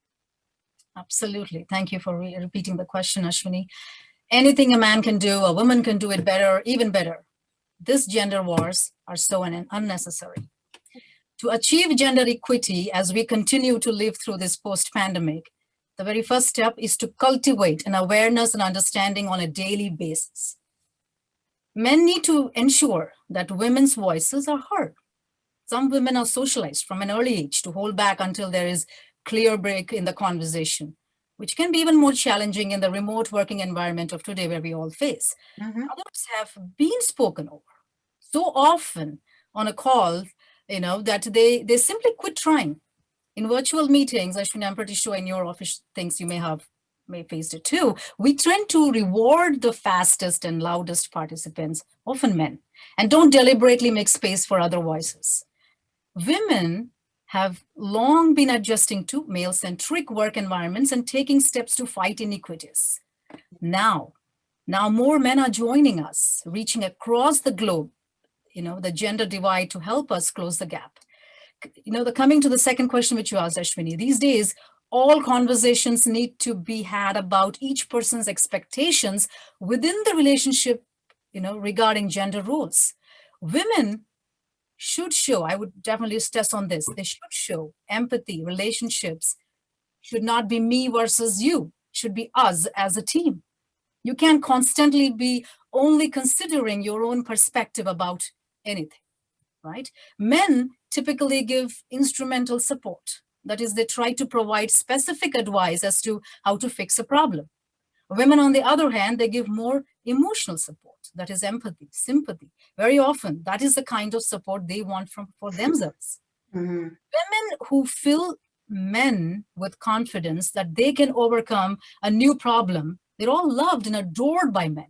Absolutely. Thank you for repeating the question, Ashwini. Anything a man can do, a woman can do it better, even better. These gender wars are so unnecessary. To achieve gender equity as we continue to live through this post-pandemic, the very first step is to cultivate an awareness and understanding on a daily basis. Men need to ensure that women's voices are heard. Some women are socialized from an early age to hold back until there is clear break in the conversation, which can be even more challenging in the remote working environment of today where we all face. Others have been spoken over so often on a call, that they simply quit trying. In virtual meetings, Ashwini, I'm pretty sure in your office things you may faced it too. We tend to reward the fastest and loudest participants, often men, and don't deliberately make space for other voices. Women have long been adjusting to male-centric work environments and taking steps to fight inequities. Now more men are joining us, reaching across the globe, the gender divide to help us close the gap. Coming to the second question which you asked, Ashwini, these days, all conversations need to be had about each person's expectations within the relationship, regarding gender roles. Women should show, I would definitely stress on this, they should show empathy. Relationships should not be me versus you, should be us as a team. You can't constantly be only considering your own perspective about anything, right? Men typically give instrumental support. That is, they try to provide specific advice as to how to fix a problem. Women, on the other hand, they give more emotional support. That is empathy, sympathy. Very often, that is the kind of support they want for themselves. Women who fill men with confidence that they can overcome a new problem, they're all loved and adored by men.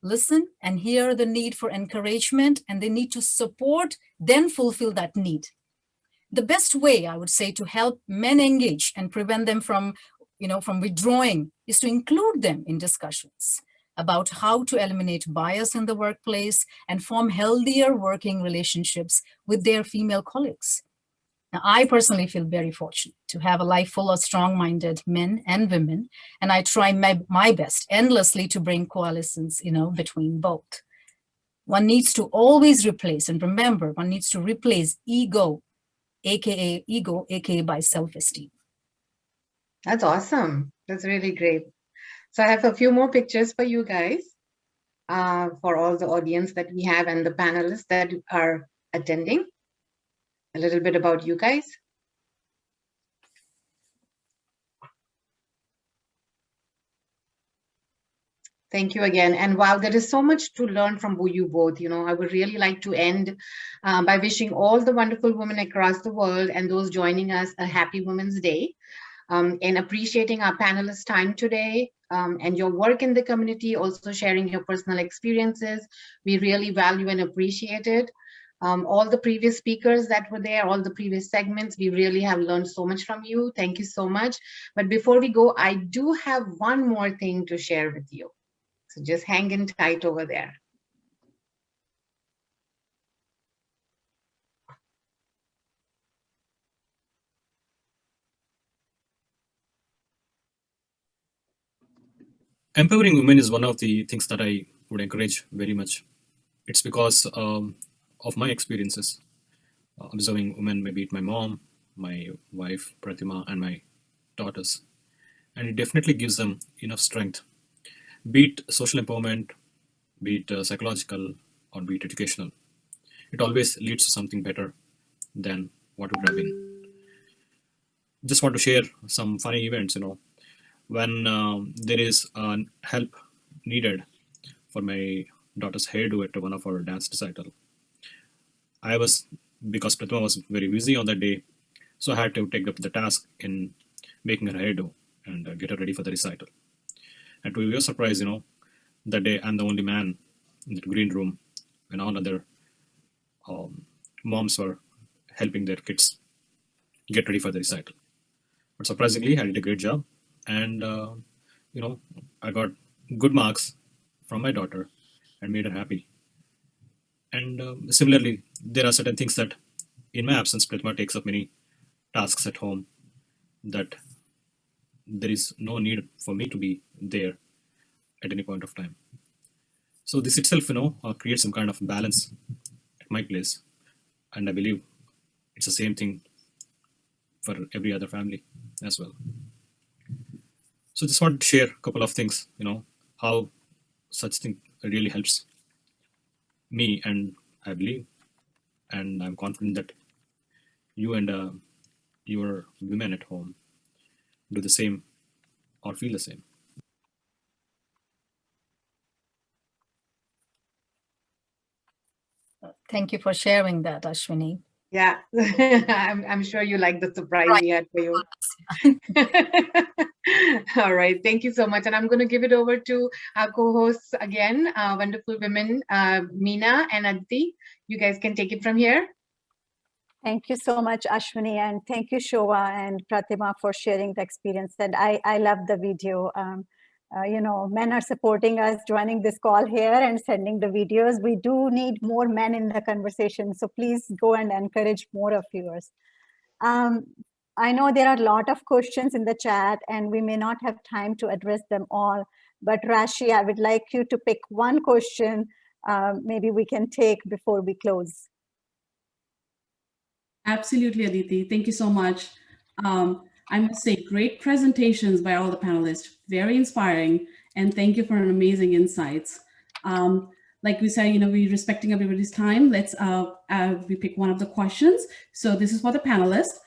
Listen and hear the need for encouragement, and they need to support, then fulfill that need. The best way, I would say, to help men engage and prevent them from withdrawing is to include them in discussions about how to eliminate bias in the workplace and form healthier working relationships with their female colleagues. Now, I personally feel very fortunate to have a life full of strong-minded men and women, and I try my best endlessly to bring coalitions, between both. One needs to always replace, and remember, one needs to replace ego, aka by self-esteem. That's awesome. That's really great. So I have a few more pictures for you guys, for all the audience that we have and the panelists that are attending. A little bit about you guys. Thank you again. And wow, there is so much to learn from you both. I would really like to end by wishing all the wonderful women across the world and those joining us a happy Women's Day, and appreciating our panelists' time today and your work in the community, also sharing your personal experiences. We really value and appreciate it. All the previous speakers that were there, all the previous segments, we really have learned so much from you. Thank you so much. But before we go, I do have one more thing to share with you. So just hang in tight over there. Empowering women is one of the things that I would encourage very much. It's because of my experiences observing women, maybe my mom, my wife Pratima, and my daughters, and it definitely gives them enough strength, be it social empowerment, be it psychological, or be it educational. It always leads to something better than what would have been. Just want to share some funny events, when there is help needed for my daughter's hairdo at one of our dance recital. Because Pratima was very busy on that day, so I had to take up the task in making her hairdo and get her ready for the recital. And to your surprise, that day I'm the only man in the green room when all other moms were helping their kids get ready for the recital. But surprisingly, I did a great job, and I got good marks from my daughter and made her happy. And similarly, there are certain things that in my absence, Pratima takes up many tasks at home that there is no need for me to be there at any point of time. So this itself, creates some kind of balance at my place. And I believe it's the same thing for every other family as well. So just wanted to share a couple of things, how such thing really helps me, and I believe, and I'm confident that you and your women at home do the same or feel the same. Thank you for sharing that, Ashwini. Yeah, I'm sure you like the surprise we had for you. All right, thank you so much. And I'm going to give it over to our co-hosts again, wonderful women, Meena and Aditi. You guys can take it from here. Thank you so much, Ashwini, and thank you, Showa and Pratima, for sharing the experience. And I love the video. Men are supporting us, joining this call here and sending the videos. We do need more men in the conversation, so please go and encourage more of yours. I know there are a lot of questions in the chat, and we may not have time to address them all. But Rashi, I would like you to pick one question maybe we can take before we close. Absolutely, Aditi. Thank you so much. I must say, great presentations by all the panelists, very inspiring, and thank you for an amazing insights. Like we said, we're respecting everybody's time. Let's we pick one of the questions. So this is for the panelists.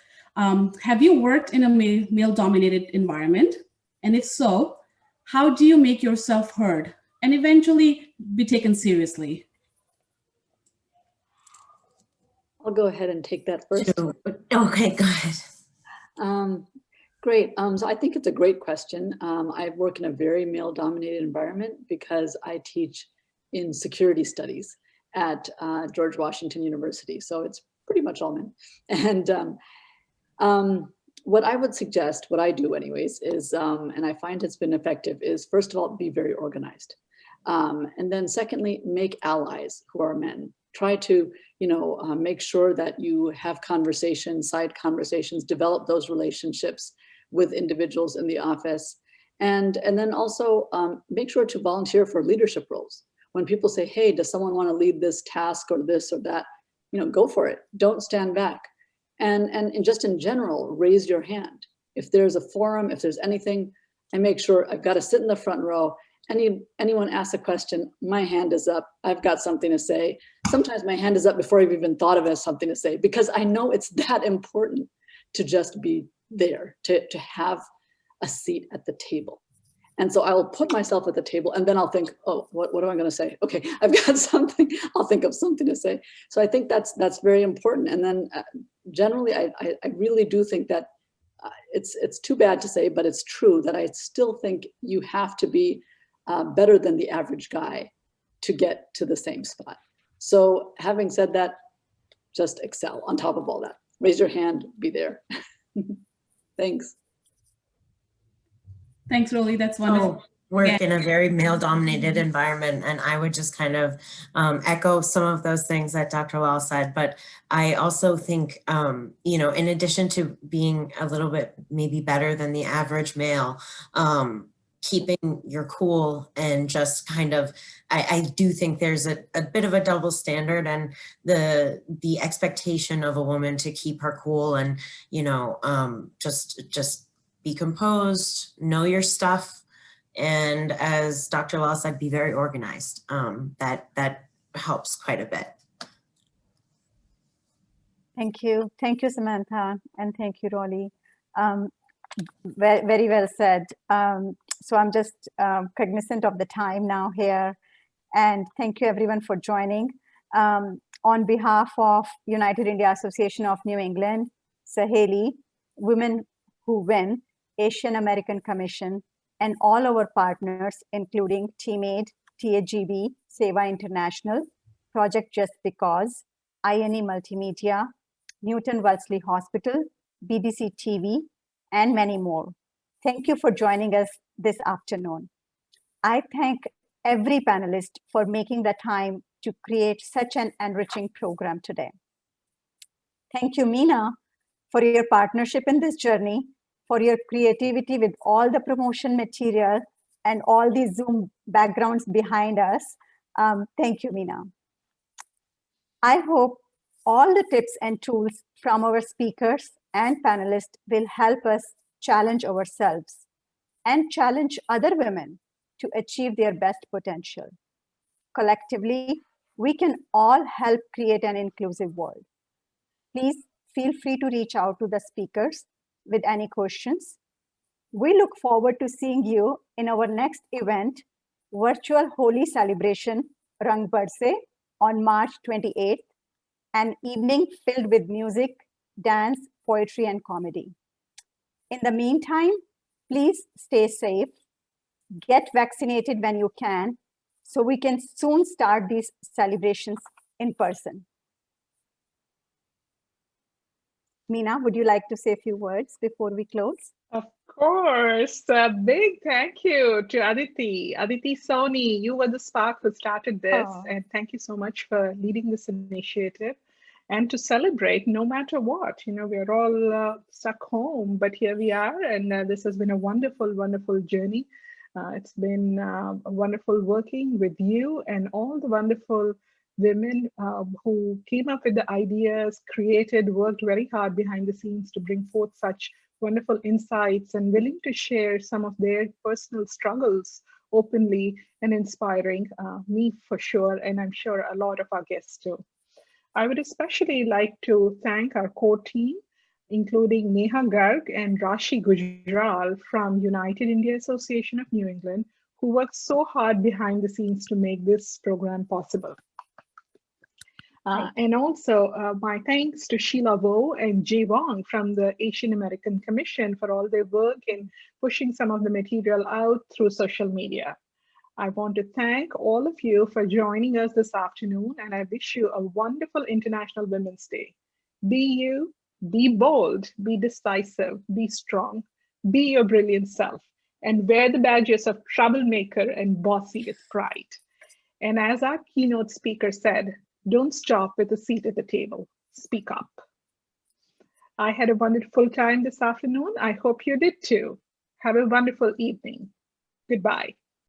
Have you worked in a male-dominated environment? And if so, how do you make yourself heard and eventually be taken seriously? I'll go ahead and take that first. Okay, go ahead. Great. So I think it's a great question. I work in a very male-dominated environment because I teach in security studies at George Washington University. So it's pretty much all men. And what I would suggest, what I do anyways, is, and I find it's been effective, is first of all, be very organized. And then secondly, make allies who are men. Try to, make sure that you have conversations, side conversations, develop those relationships with individuals in the office. And then also make sure to volunteer for leadership roles. When people say, hey, does someone want to lead this task or this or that, go for it. Don't stand back. And just in general, raise your hand. If there's a forum, if there's anything, I make sure I've got to sit in the front row. Anyone asks a question, my hand is up. I've got something to say. Sometimes my hand is up before I've even thought of it as something to say, because I know it's that important to just be there, to have a seat at the table. And so I will put myself at the table and then I'll think, oh, what am I going to say? Okay, I've got something, I'll think of something to say. So I think that's very important. And then generally, I really do think that it's too bad to say, but it's true that I still think you have to be better than the average guy to get to the same spot. So having said that, just excel on top of all that. Raise your hand, be there. Thanks. Thanks, Rolly. That's wonderful. Work in a very male-dominated environment, and I would just kind of echo some of those things that Dr. Lal said. But I also think, in addition to being a little bit maybe better than the average male, keeping your cool and just kind of, I do think there's a bit of a double standard, and the expectation of a woman to keep her cool and, you know, just be composed, know your stuff. And as Dr. Lal said, be very organized. That helps quite a bit. Thank you. Thank you, Samantha. And thank you, Rolly. Very well said. So I'm just cognizant of the time now here. And thank you everyone for joining. On behalf of United India Association of New England, Saheli, Women Who Win, Asian American Commission, and all our partners, including TeamAid, TAGB, Seva International, Project Just Because, INE Multimedia, Newton Wellesley Hospital, BBC TV, and many more. Thank you for joining us this afternoon. I thank every panelist for making the time to create such an enriching program today. Thank you, Meena, for your partnership in this journey, for your creativity with all the promotion material and all the Zoom backgrounds behind us. Thank you, Meena. I hope all the tips and tools from our speakers and panelists will help us challenge ourselves and challenge other women to achieve their best potential. Collectively, we can all help create an inclusive world. Please feel free to reach out to the speakers with any questions. We look forward to seeing you in our next event, Virtual Holi Celebration Rang Barse, on March 28th, an evening filled with music, dance, poetry, and comedy. In the meantime, please stay safe, get vaccinated when you can, so we can soon start these celebrations in person. Meena, would you like to say a few words before we close? Of course. A big thank you to Aditi. Aditi Soni, you were the spark who started this. And thank you so much for leading this initiative. And to celebrate no matter what, you know, we're all stuck home, but here we are. And this has been a wonderful, wonderful journey. It's been wonderful working with you and all the wonderful women who came up with the ideas, created, worked very hard behind the scenes to bring forth such wonderful insights and willing to share some of their personal struggles openly and inspiring me for sure, and I'm sure a lot of our guests too. I would especially like to thank our core team, including Neha Garg and Rashi Gujral from United India Association of New England, who worked so hard behind the scenes to make this program possible. And also my thanks to Sheila Vo and Jay Wong from the Asian American Commission for all their work in pushing some of the material out through social media. I want to thank all of you for joining us this afternoon, and I wish you a wonderful International Women's Day. Be you, be bold, be decisive, be strong, be your brilliant self, and wear the badges of troublemaker and bossy with pride. And as our keynote speaker said, don't stop with a seat at the table, speak up. I had a wonderful time this afternoon. I hope you did too. Have a wonderful evening. Goodbye.